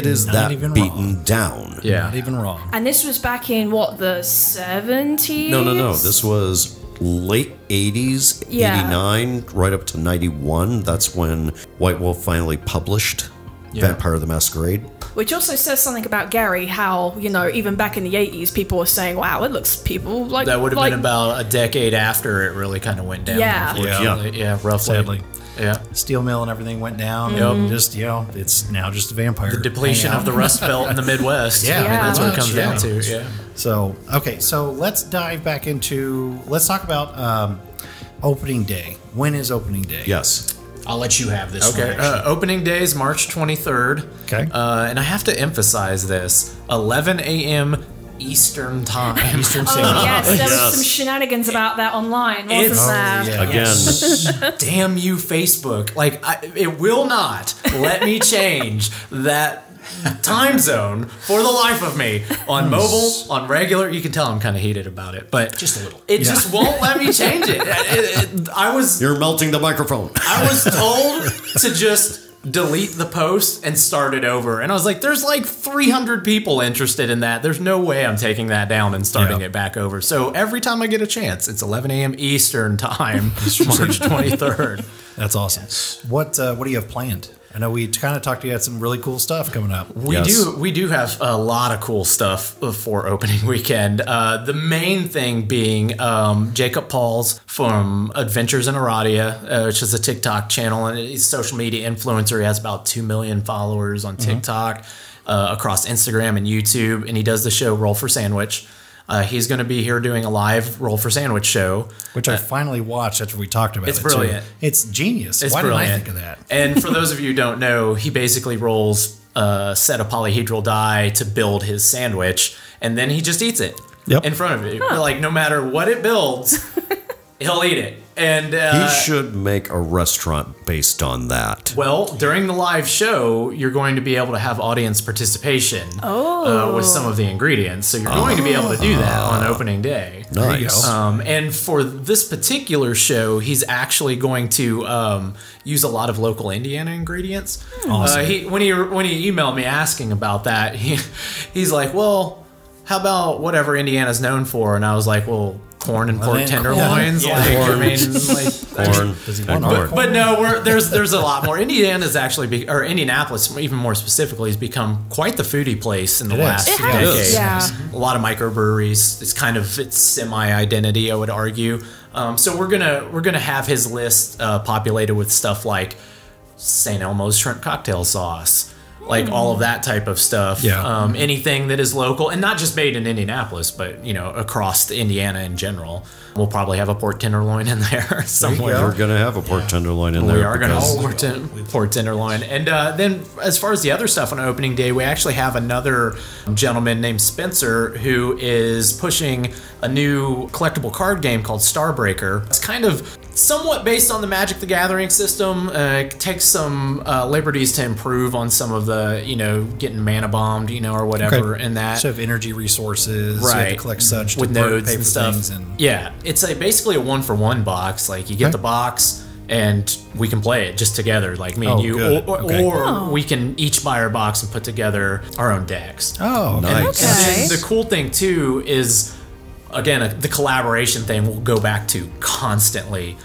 is that even beaten wrong. down. Yeah. Not even wrong. And this was back in, what, the 70s? No. This was late 80s, Yeah. 89, right up to 91. That's when White Wolf finally published Vampire the Masquerade. Which also says something about Gary, how, even back in the 80s, people were saying, wow, it looks people like... That would have been about a decade after it really kind of went down. Yeah. Unfortunately. Yeah, roughly. Sadly. Yeah. Steel mill and everything went down. And just, it's now just a vampire. The depletion of the Rust Belt in the Midwest. Yeah, That's what it comes yeah. down to. Yeah. So, okay, so let's dive back let's talk about opening day. When is opening day? Yes. I'll let you have this Okay. one. Opening day is March 23rd. Okay. And I have to emphasize this: 11 a.m. Eastern time. Eastern Oh, Standard yes, Time. there was some shenanigans about that online, wasn't there? Again, Damn you, Facebook! Like, it will not let me change that time zone for the life of me on mobile, on regular. You can tell I'm kind of heated about it, but Just a little. It just won't let me change it. you're melting the microphone. I was told to just delete the post and start it over. And I was like, there's like 300 people interested in that. There's no way I'm taking that down and starting it back over. So every time I get a chance, it's 11 a.m. Eastern time, March 23rd. That's awesome. What do you have planned? I know we kind of talked to you had some really cool stuff coming up. We do have a lot of cool stuff for opening weekend. The main thing being Jacob Pauls from Adventures in Aradia, which is a TikTok channel, and he's a social media influencer. He has about 2 million followers on TikTok, across Instagram and YouTube, and he does the show Roll for Sandwich. He's going to be here doing a live Roll for Sandwich show. Which I finally watched after we talked about it. It's brilliant. Too. It's genius. It's Why brilliant. didn't I think of that? And for those of you who don't know, he basically rolls a set of polyhedral die to build his sandwich, and then he just eats it in front of you. Like, no matter what it builds, he'll eat it. And He should make a restaurant based on that. well, during the live show, you're going to be able to have audience participation with some of the ingredients. So you're going to be able to do that on opening day. Nice. And for this particular show, he's actually going to use a lot of local Indiana ingredients. Awesome. When he emailed me asking about that, he's like, well, how about whatever Indiana's known for? And I was like, well, corn and pork tenderloins. Yeah. Like, I mean, like, Corn. Does he want corn? but no, there's a lot more. Indiana's actually, or Indianapolis, even more specifically, has become quite the foodie place in the last It decade. has, yeah. A lot of microbreweries. It's kind of its semi-identity, I would argue. So we're gonna have his list populated with stuff like St. Elmo's shrimp cocktail sauce. Like all of that type of stuff. Yeah. Anything that is local and not just made in Indianapolis, but across Indiana in general. We'll probably have a pork tenderloin in there somewhere. We're going to have a pork tenderloin in there. We are going to because- have pork tenderloin. And then as far as the other stuff on opening day, we actually have another gentleman named Spencer who is pushing a new collectible card game called Starbreaker. It's kind of somewhat based on the Magic the Gathering system. It takes some liberties to improve on some of the, getting mana bombed, or whatever in that. So have energy resources. Right. You have to collect such with to nodes pay and for stuff. things. And Yeah, it's basically a 1-for-1 box. Like you get the box, and we can play it just together, like me and you, good. Okay. or we can each buy our box and put together our own decks. Oh, okay. Nice. Okay. And the cool thing too is, again, the collaboration thing we'll go back to constantly.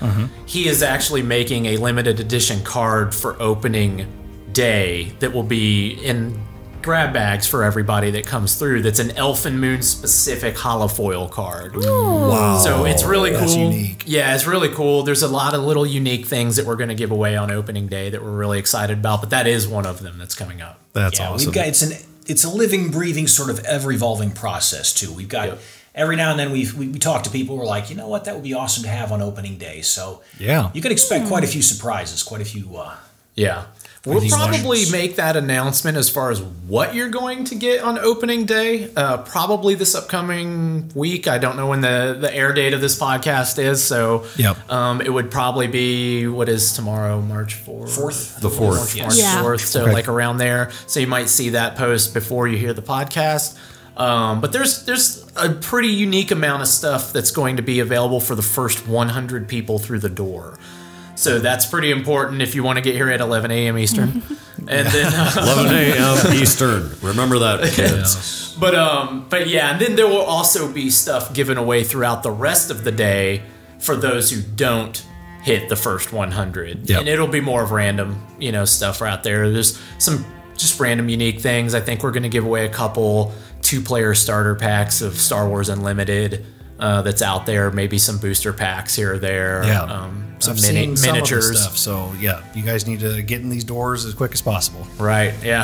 He is actually making a limited edition card for opening day that will be in grab bags for everybody that comes through. That's an Elfin Moon specific holofoil card. Wow. So it's really cool. That's unique. Yeah, it's really cool. There's a lot of little unique things that we're going to give away on opening day that we're really excited about, but that is one of them that's coming up. That's Yeah, awesome. it's an it's a living, breathing, sort of ever-evolving process, too. We've got, every now and then we talk to people who are like, you know what, that would be awesome to have on opening day. So you can expect quite a few surprises, quite a few... We'll probably make that announcement as far as what you're going to get on opening day. Probably this upcoming week. I don't know when the air date of this podcast is, so it would probably be, what is tomorrow, March 4th? The 4th. March 4th, so like around there. So you might see that post before you hear the podcast. But there's a pretty unique amount of stuff that's going to be available for the first 100 people through the door. So that's pretty important if you want to get here at 11 a.m. Eastern. And then 11 a.m. Eastern. Remember that, kids. But yeah, and then there will also be stuff given away throughout the rest of the day for those who don't hit the first 100. And it'll be more of random, stuff out there. There's some just random unique things. I think we're going to give away a couple 2-player starter packs of Star Wars Unlimited that's out there. Maybe some booster packs here or there. Some miniatures. Some stuff. So you guys need to get in these doors as quick as possible. Right. Yeah.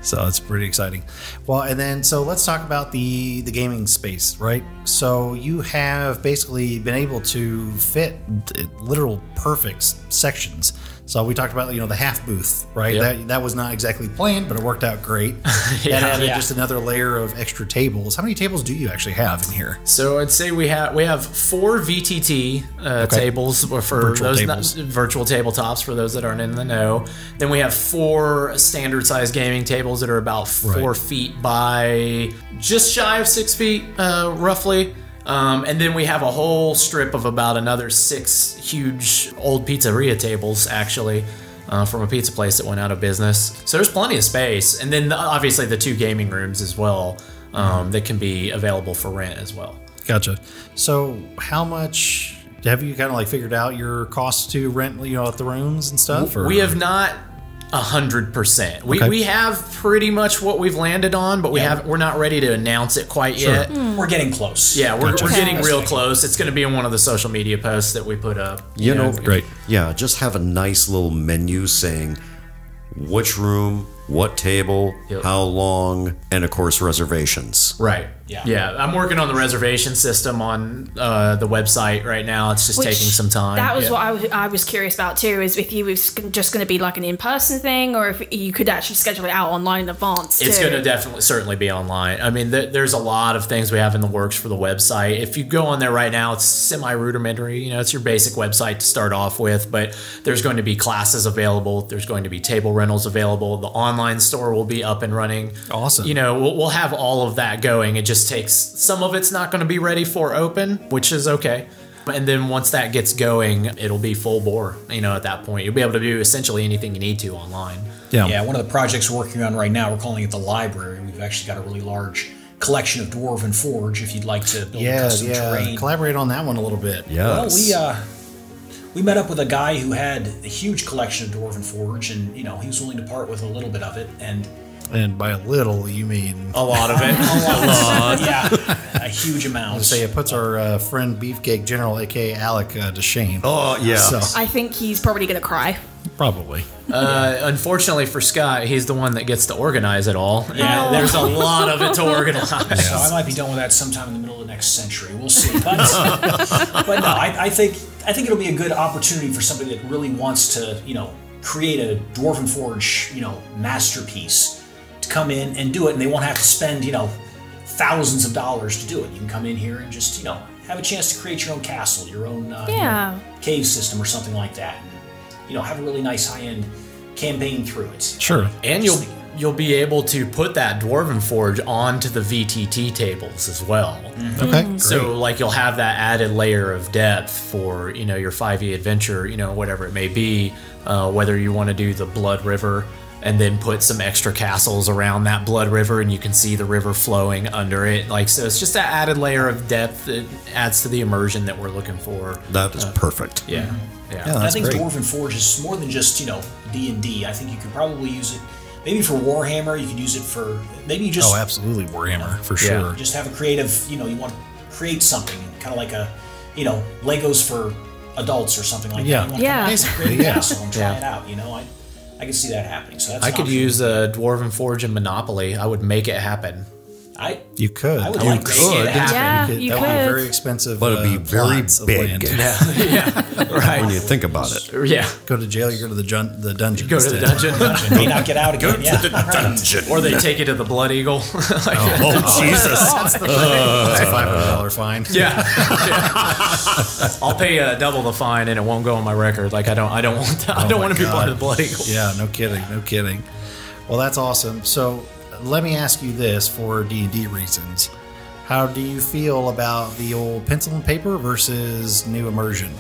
So it's pretty exciting. Well, and then so let's talk about the gaming space, right? So you have basically been able to fit literal perfect sections. So we talked about the half booth, right? That was not exactly planned, but it worked out great. That added just another layer of extra tables. How many tables do you actually have in here? So I'd say we have 4 VTT tables for virtual tabletops for those that aren't in the know. Then we have 4 standard size gaming tables that are about 4 feet by just shy of 6 feet, roughly. And then we have a whole strip of about another 6 huge old pizzeria tables, actually, from a pizza place that went out of business. So there's plenty of space. And then obviously the 2 gaming rooms as well that can be available for rent as well. Gotcha. So how much have you kind of figured out your costs to rent, at the rooms and stuff? We have not 100%. We have pretty much what we've landed on, but we're not ready to announce it quite yet. We're getting close. Yeah, we're getting real close. It's going to be in one of the social media posts that we put up. Great. Yeah, just have a nice little menu saying which room, what table, how long, and of course reservations. Right. Yeah. I'm working on the reservation system on the website right now. It's just taking some time. That was what I was curious about too, is if you was just going to be like an in-person thing, or if you could actually schedule it out online in advance too. It's going to certainly be online. I mean, there's a lot of things we have in the works for the website. If you go on there right now, it's semi-rudimentary. It's your basic website to start off with, but there's going to be classes available. There's going to be table rentals available. The online store will be up and running. Awesome. We'll have all of that going. It just takes, some of it's not going to be ready for open, which is okay. And then once that gets going, it'll be full bore. At that point, you'll be able to do essentially anything you need to online. Yeah. One of the projects we're working on right now, we're calling it the library. We've actually got a really large collection of Dwarven Forge. If you'd like to build custom terrain, collaborate on that one a little bit. Yes. Well, we met up with a guy who had a huge collection of Dwarven Forge, and he was willing to part with a little bit of it. And by a little, you mean a lot of it. A lot. Yeah, a huge amount. So it puts our friend Beefcake General, aka Alec, to shame. Oh yeah. So. I think he's probably going to cry. Probably. Unfortunately for Scott, he's the one that gets to organize it all. Yeah, there's a lot of it to organize. So I might be done with that sometime in the middle of the next century. We'll see. But no, I think it'll be a good opportunity for somebody that really wants to, create a Dwarven Forge, masterpiece, to come in and do it, and they won't have to spend, thousands of dollars to do it. You can come in here and just, have a chance to create your own castle, your own cave system or something like that. And, have a really nice high-end campaign through it. Sure. And you'll be able to put that Dwarven Forge onto the VTT tables as well. Mm-hmm. Okay. Great. So you'll have that added layer of depth for, your 5e adventure, whatever it may be, whether you want to do the Blood River and then put some extra castles around that Blood River and you can see the river flowing under it. So it's just that added layer of depth that adds to the immersion that we're looking for. That is perfect. Yeah. Mm-hmm. Yeah, I think great. Dwarven Forge is more than just, D&D. I think you could probably use it maybe for Warhammer. You could use it for maybe just... Oh, absolutely, Warhammer, for sure. Just have a creative, you want to create something, kind of like a, Legos for adults or something like that. You want to basically create a castle and try it out, I I can see that happening. So that's I could use a Dwarven Forge and Monopoly. I would make it happen. You could. I would like to make it happen. Yeah, That you would be could. very expensive. But it'd be very plots of big. land. Right. When you think about it. Yeah. Go to jail. You go to the dungeon. Go to the instead. dungeon. May not get out again. Dungeon. Or they take you to the Blood Eagle. Oh, Jesus. That's the thing. That's a $500 fine. Yeah. I'll pay double the fine and it won't go on my record. Like I don't want to be part of the Blood Eagle. Yeah, no kidding. Well, that's awesome. So let me ask you this for D&D reasons. How do you feel about the old pencil and paper versus new immersion?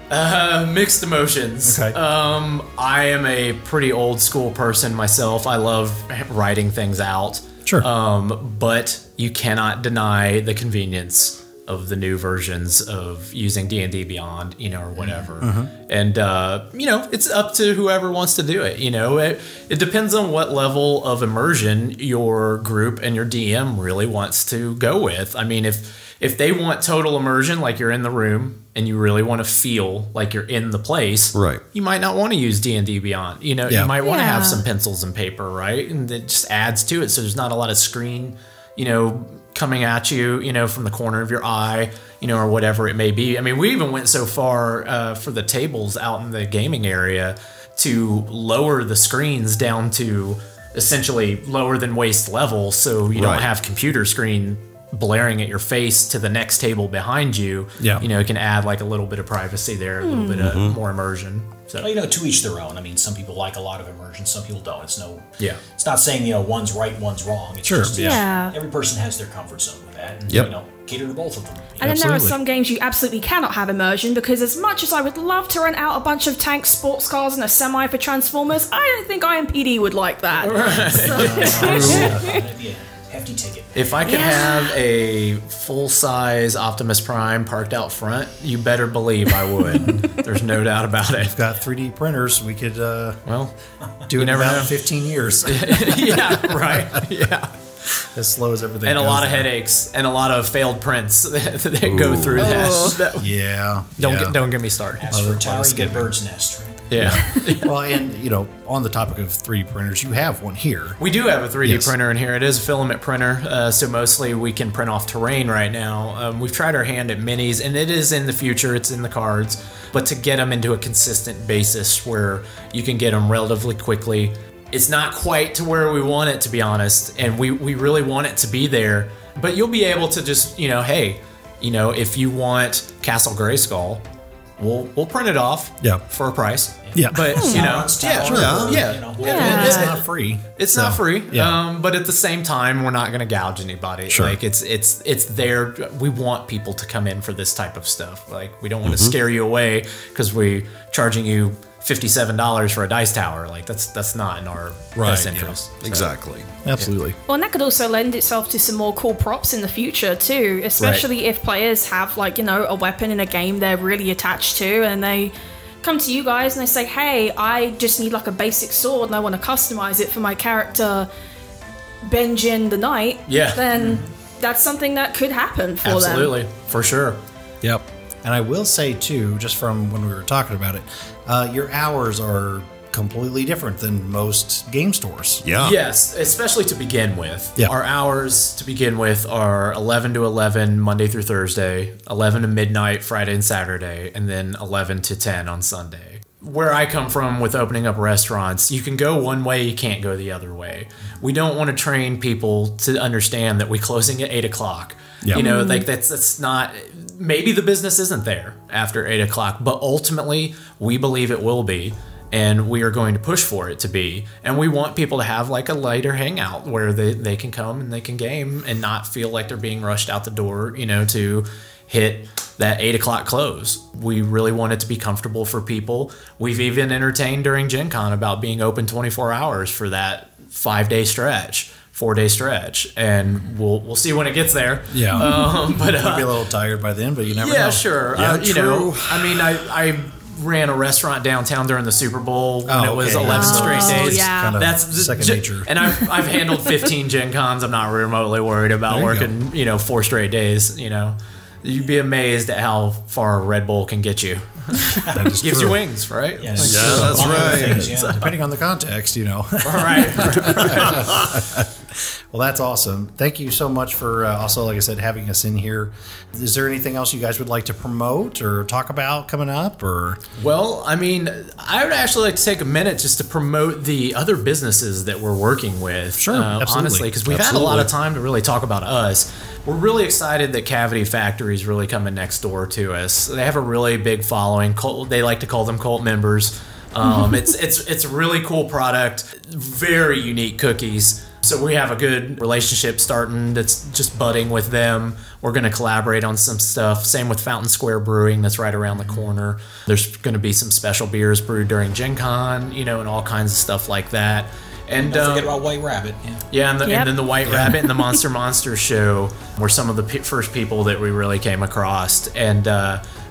Mixed emotions. Okay. I am a pretty old school person myself. I love writing things out. Sure. But you cannot deny the convenience of the new versions of using D&D Beyond, or whatever. And, it's up to whoever wants to do it. It depends on what level of immersion your group and your DM really wants to go with. I mean, if they want total immersion, like you're in the room and you really want to feel like you're in the place, right? You might not want to use D&D Beyond. You might want to have some pencils and paper, right? And it just adds to it. So there's not a lot of screen, coming at you, from the corner of your eye, or whatever it may be. I mean, we even went so far for the tables out in the gaming area to lower the screens down to essentially lower than waist level, so you don't have computer screen blaring at your face to the next table behind you. Yeah. It can add like a little bit of privacy there, a little bit of more immersion. So Well, to each their own. I mean, some people like a lot of immersion, some people don't. It's not saying one's right, one's wrong. It's just every person has their comfort zone with that, and cater to both of them. And then there are some games you absolutely cannot have immersion, because as much as I would love to rent out a bunch of tanks, sports cars, and a semi for Transformers, I don't think IMPD would like that. That'd be a hefty ticket. if I could have a full-size Optimus Prime parked out front, you better believe I would. There's no doubt about it. We've got 3D printers. We could do it in never about know. 15 years. Yeah, right. Yeah. As slow as everything And a goes lot of down. headaches and a lot of failed prints that go through that. Yeah. Don't get me started. As for tower, you get a bird's nest, right? Yeah. Well, and, on the topic of 3D printers, you have one here. We do have a 3D Yes. printer in here. It is a filament printer, so mostly we can print off terrain right now. We've tried our hand at minis, and it is in the future. It's in the cards. But to get them into a consistent basis where you can get them relatively quickly, it's not quite to where we want it, to be honest, and we really want it to be there. But you'll be able to just, if you want Castle Grayskull, we'll print it off for a price. Yeah. But, It's not free. It's not free. Yeah. But at the same time, we're not going to gouge anybody. Sure. Like it's there. We want people to come in for this type of stuff. Like we don't want to scare you away because we're charging you $57 for a dice tower. Like that's not in our best interest. Yeah. Exactly. Absolutely. Well, and that could also lend itself to some more cool props in the future too, especially if players have a weapon in a game they're really attached to, and they come to you guys and they say, hey, I just need a basic sword and I want to customize it for my character Benjin the Knight. Yeah. Then that's something that could happen for them. Absolutely, for sure. Yep. And I will say, too, just from when we were talking about it, your hours are completely different than most game stores. Yeah. Yes, especially to begin with. Yeah. Our hours to begin with are 11 to 11 Monday through Thursday, 11 to midnight Friday and Saturday, and then 11 to 10 on Sunday. Where I come from with opening up restaurants, you can go one way, you can't go the other way. We don't want to train people to understand that we're closing at 8 o'clock. Yeah. That's not... Maybe the business isn't there after 8 o'clock, but ultimately we believe it will be. And we are going to push for it to be. And we want people to have a lighter hangout where they can come and they can game and not feel like they're being rushed out the door, to hit that 8 o'clock close. We really want it to be comfortable for people. We've even entertained during Gen Con about being open 24 hours for that 4-day stretch. And we'll see when it gets there. Yeah. But You'll be a little tired by then, but you never know. Yeah, sure. Yeah, true. I ran a restaurant downtown during the Super Bowl when it was 11 straight days. Yeah. Kind of That's second nature. And I've handled 15 Gen Cons. I'm not remotely worried about working, 4 straight days, You'd be amazed at how far a Red Bull can get you. That is Gives true. you wings, right? Yes. Yeah, that's right. Things, yeah. Depending on the context, you know. All right. Well, that's awesome. Thank you so much for also, like I said, having us in here. Is there anything else you guys would like to promote or talk about coming up? Or Well, I mean, I would actually like to take a minute just to promote the other businesses that we're working with. Sure, absolutely. Honestly, because we've had a lot of time to really talk about us. We're really excited that Cavity Factory is really coming next door to us. They have a really big following. They like to call them cult members. It's a really cool product. Very unique cookies. So we have a good relationship starting that's just budding with them. We're going to collaborate on some stuff. Same with Fountain Square Brewing that's right around the corner. There's going to be some special beers brewed during Gen Con, you know, and all kinds of stuff like that. And Don't forget about White Rabbit. Yeah, and then the White Rabbit and the Monster show were some of the first people that we really came across. And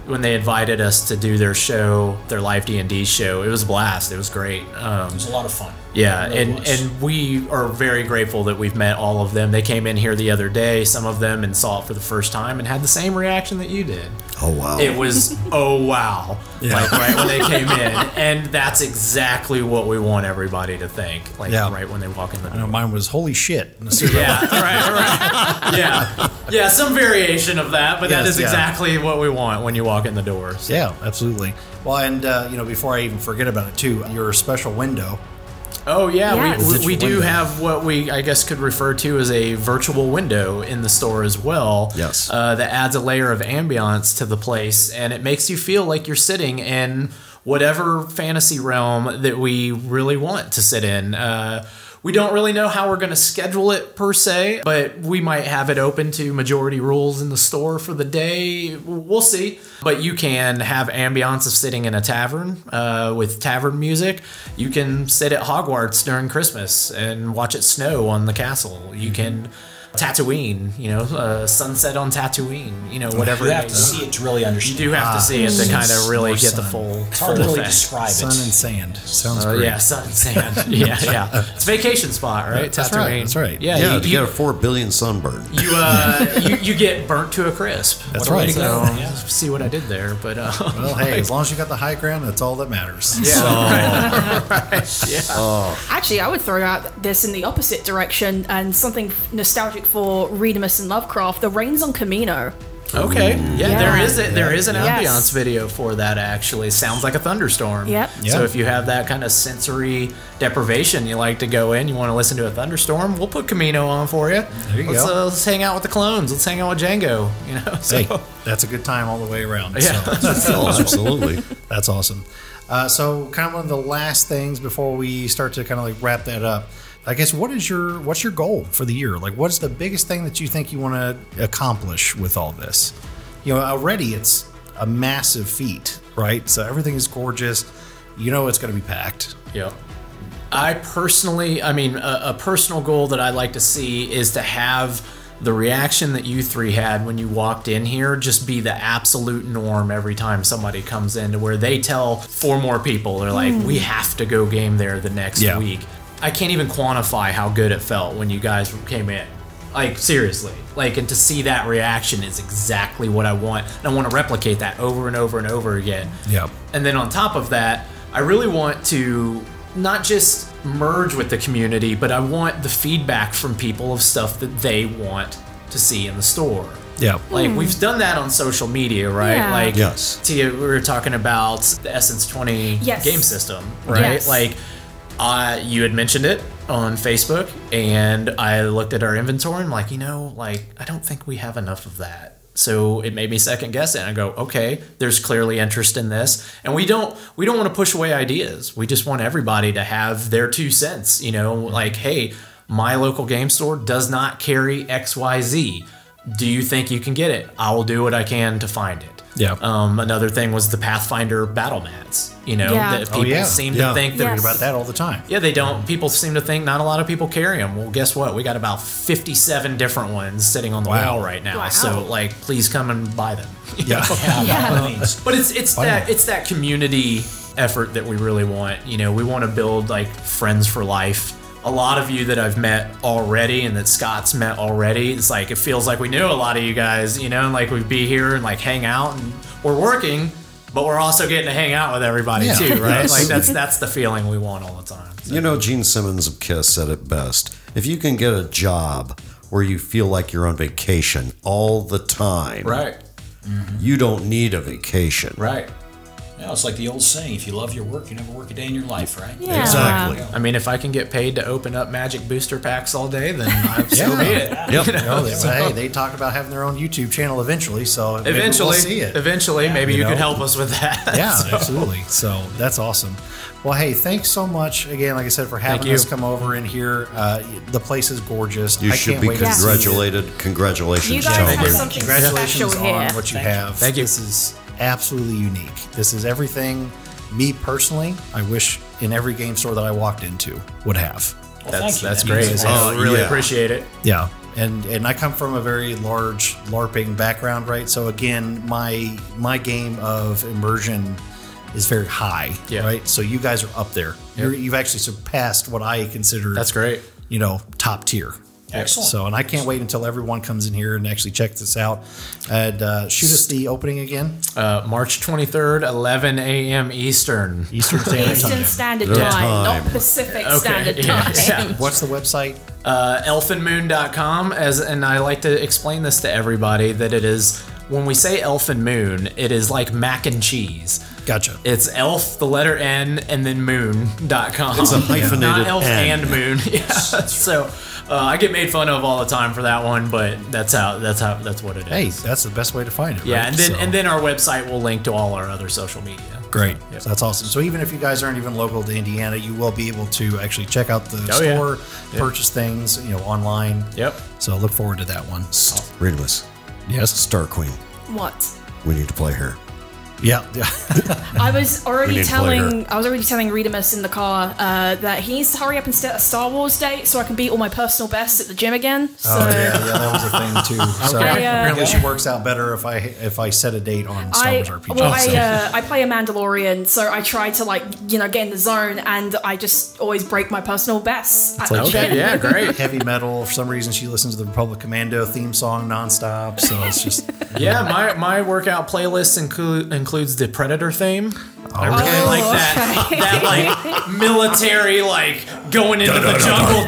when they invited us to do their show, their live D&D show, it was a blast. It was great. It was a lot of fun. Yeah, It really was. and we are very grateful that we've met all of them. They came in here the other day, some of them, and saw it for the first time and had the same reaction that you did. Oh, wow. It was, oh, wow, like right when they came in. And that's exactly what we want everybody to think, like right when they walk in the door. I know mine was holy shit. Yeah, right. Yeah, some variation of that, but that is exactly what we want when you walk in the door. So. Yeah, absolutely. Well, and you know, before I even forget about it too, your special window. Oh yeah, Yes. we do have what we I guess could refer to as a virtual window in the store as well. Yes. That adds a layer of ambiance to the place, and it makes you feel like you're sitting in whatever fantasy realm that we really want to sit in. We don't really know how we're going to schedule it per se, but we might have it open to majority rules in the store for the day. We'll see. But you can have ambiance of sitting in a tavern with tavern music. You can sit at Hogwarts during Christmas and watch it snow on the castle. You can Tatooine, you know, sunset on Tatooine, you know, whatever. You have to see it to really understand. You do have to see it to kind of really more get the sun. full. It's hard to really effect. describe Sun it. and sand. Sounds great. Yeah, sun and sand. Yeah. It's a vacation spot, right? That's right, that's right. Yeah, Yeah, you to get a 4 billion sunburn. you get burnt to a crisp. That's right. So, Yeah. see what I did there, but Well, hey, as long as you got the high ground, that's all that matters. Actually, I would throw out this in the opposite direction and something nostalgic for Remus and Lovecraft, The Rains on Camino. Okay. Yeah, there is an Yes. ambiance video for that actually. Sounds like a thunderstorm. Yep. So Yeah. if you have that kind of sensory deprivation, you like to go in, you want to listen to a thunderstorm, we'll put Camino on for you. There you go. Let's hang out with the clones. Let's hang out with Django. You know. So, Hey, that's a good time all the way around. Yeah. So. Oh, absolutely. That's awesome. So, kind of one of the last things before we start to kind of like wrap that up, I guess what's your goal for the year? Like, what's the biggest thing that you think you want to accomplish with all this? You know, already it's a massive feat, right? So everything is gorgeous. You know, it's going to be packed. yeah. I personally, a personal goal that I'd like to see is to have the reaction that you three had when you walked in here just be the absolute norm every time somebody comes in, to where they tell 4 more people, they're like, we have to go game there the next week. I can't even quantify how good it felt when you guys came in. Like, seriously. Like, and to see that reaction is exactly what I want. And I want to replicate that over and over and over again. Yeah. And then on top of that, I really want to not just merge with the community, but I want the feedback from people of stuff that they want to see in the store. Yeah. Like, we've done that on social media, right? Yeah. Like, Yes. Tia, we were talking about the Essence 20 Yes. game system, right? Yes. Like, you had mentioned it on Facebook, and I looked at our inventory and I'm like, you know, like, I don't think we have enough of that. So it made me second guess it. And I go, okay, there's clearly interest in this. And we don't want to push away ideas. We just want everybody to have their 2 cents, you know, like, hey, my local game store does not carry XYZ. Do you think you can get it? I will do what I can to find it. Yeah. Another thing was the Pathfinder battle mats. You know, Yeah. that people seem to think that. Yes. About that all the time. Yeah, they don't. People seem to think not a lot of people carry them. Well, guess what? We got about 57 different ones sitting on the wall right now. Wow. So, like, please come and buy them. Yeah. Yeah, by all means. But it's that community effort that we really want. You know, we want to build like friends for life a lot of you that I've met already and that Scott's met already. It's like, it feels like we knew a lot of you guys, you know, and like we'd be here and like hang out, and we're working, but we're also getting to hang out with everybody too, right? Like that's the feeling we want all the time. So. You know, Gene Simmons of KISS said it best. If you can get a job where you feel like you're on vacation all the time, right? You don't need a vacation. Right. Yeah, it's like the old saying, if you love your work, you never work a day in your life, right? Yeah. Exactly. I mean, if I can get paid to open up magic booster packs all day, then I'll still be it. Yep. You know? Hey, they talked about having their own YouTube channel eventually, so maybe Eventually, we'll see it. Eventually, maybe you could help us with that. Yeah, absolutely. So that's awesome. Well, hey, thanks so much again, like I said, for having us come over in here. The place is gorgeous. You I should can't be wait to see it. Congratulated. Congratulations, You guys gentlemen. have something Congratulations special on here. what you have. Thank you. This is absolutely unique. This is everything me personally, I wish in every game store that I walked into would have. Well, That's great. I really appreciate it. Yeah. And I come from a very large LARPing background, right? So again, my game of immersion is very high, right? So you guys are up there. You've actually surpassed what I consider. That's great. You know, top tier. Excellent. So, and I can't wait until everyone comes in here and actually checks this out. And shoot us the opening again. March 23rd, 11 a.m. Eastern. Eastern Standard Time, not Pacific Standard Time. Yeah. What's the website? Elfinmoon.com. And I like to explain this to everybody that it is, when we say Elfin Moon, it is like mac and cheese. Gotcha. It's elf, the letter N, and then moon.com. It's a hyphenated Not elf N. and moon. Yeah. So I get made fun of all the time for that one, but that's what it is. Hey, that's the best way to find it. Yeah, right? and then our website will link to all our other social media. Great. So that's awesome. So even if you guys aren't even local to Indiana, you will be able to actually check out the store, purchase things, online. Yep. So look forward to that one. Readless. Yes. Star Queen. What? We need to play her. Yeah. I was already telling play Redemus in the car that he needs to hurry up and set a Star Wars date so I can beat all my personal bests at the gym again. So. Oh yeah, that was a thing too. So Okay. apparently she works out better if I set a date on Star Wars RPG. Well, I play a Mandalorian, so I try to get in the zone, and I just always break my personal bests. Okay, yeah, great. Heavy metal. For some reason, she listens to the Republic Commando theme song nonstop. So it's just Yeah, my workout playlist includes the Predator theme. I really like that. okay. That like military, going into the jungle.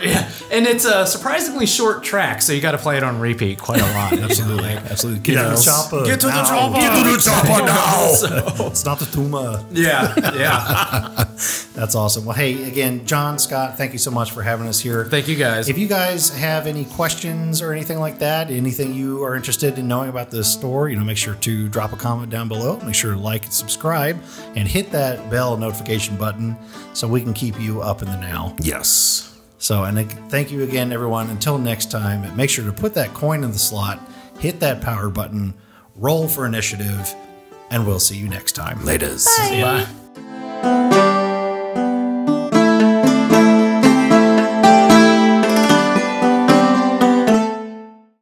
Yeah, and it's a surprisingly short track, so you got to play it on repeat quite a lot. absolutely. Get to the chopper. Get to the now. chopper. Get to the chopper now! So, It's not the Tuma. yeah. That's awesome. Well, hey, again, John, Scott, thank you so much for having us here. Thank you guys. If you guys have any questions or anything like that, anything you are interested in knowing about the store, make sure to drop a comment down below. Make sure to like and subscribe and hit that bell notification button so we can keep you up in the now. Yes. So, and thank you again, everyone. Until next time, make sure to put that coin in the slot, hit that power button, roll for initiative, and we'll see you next time. Laters. Bye. Bye.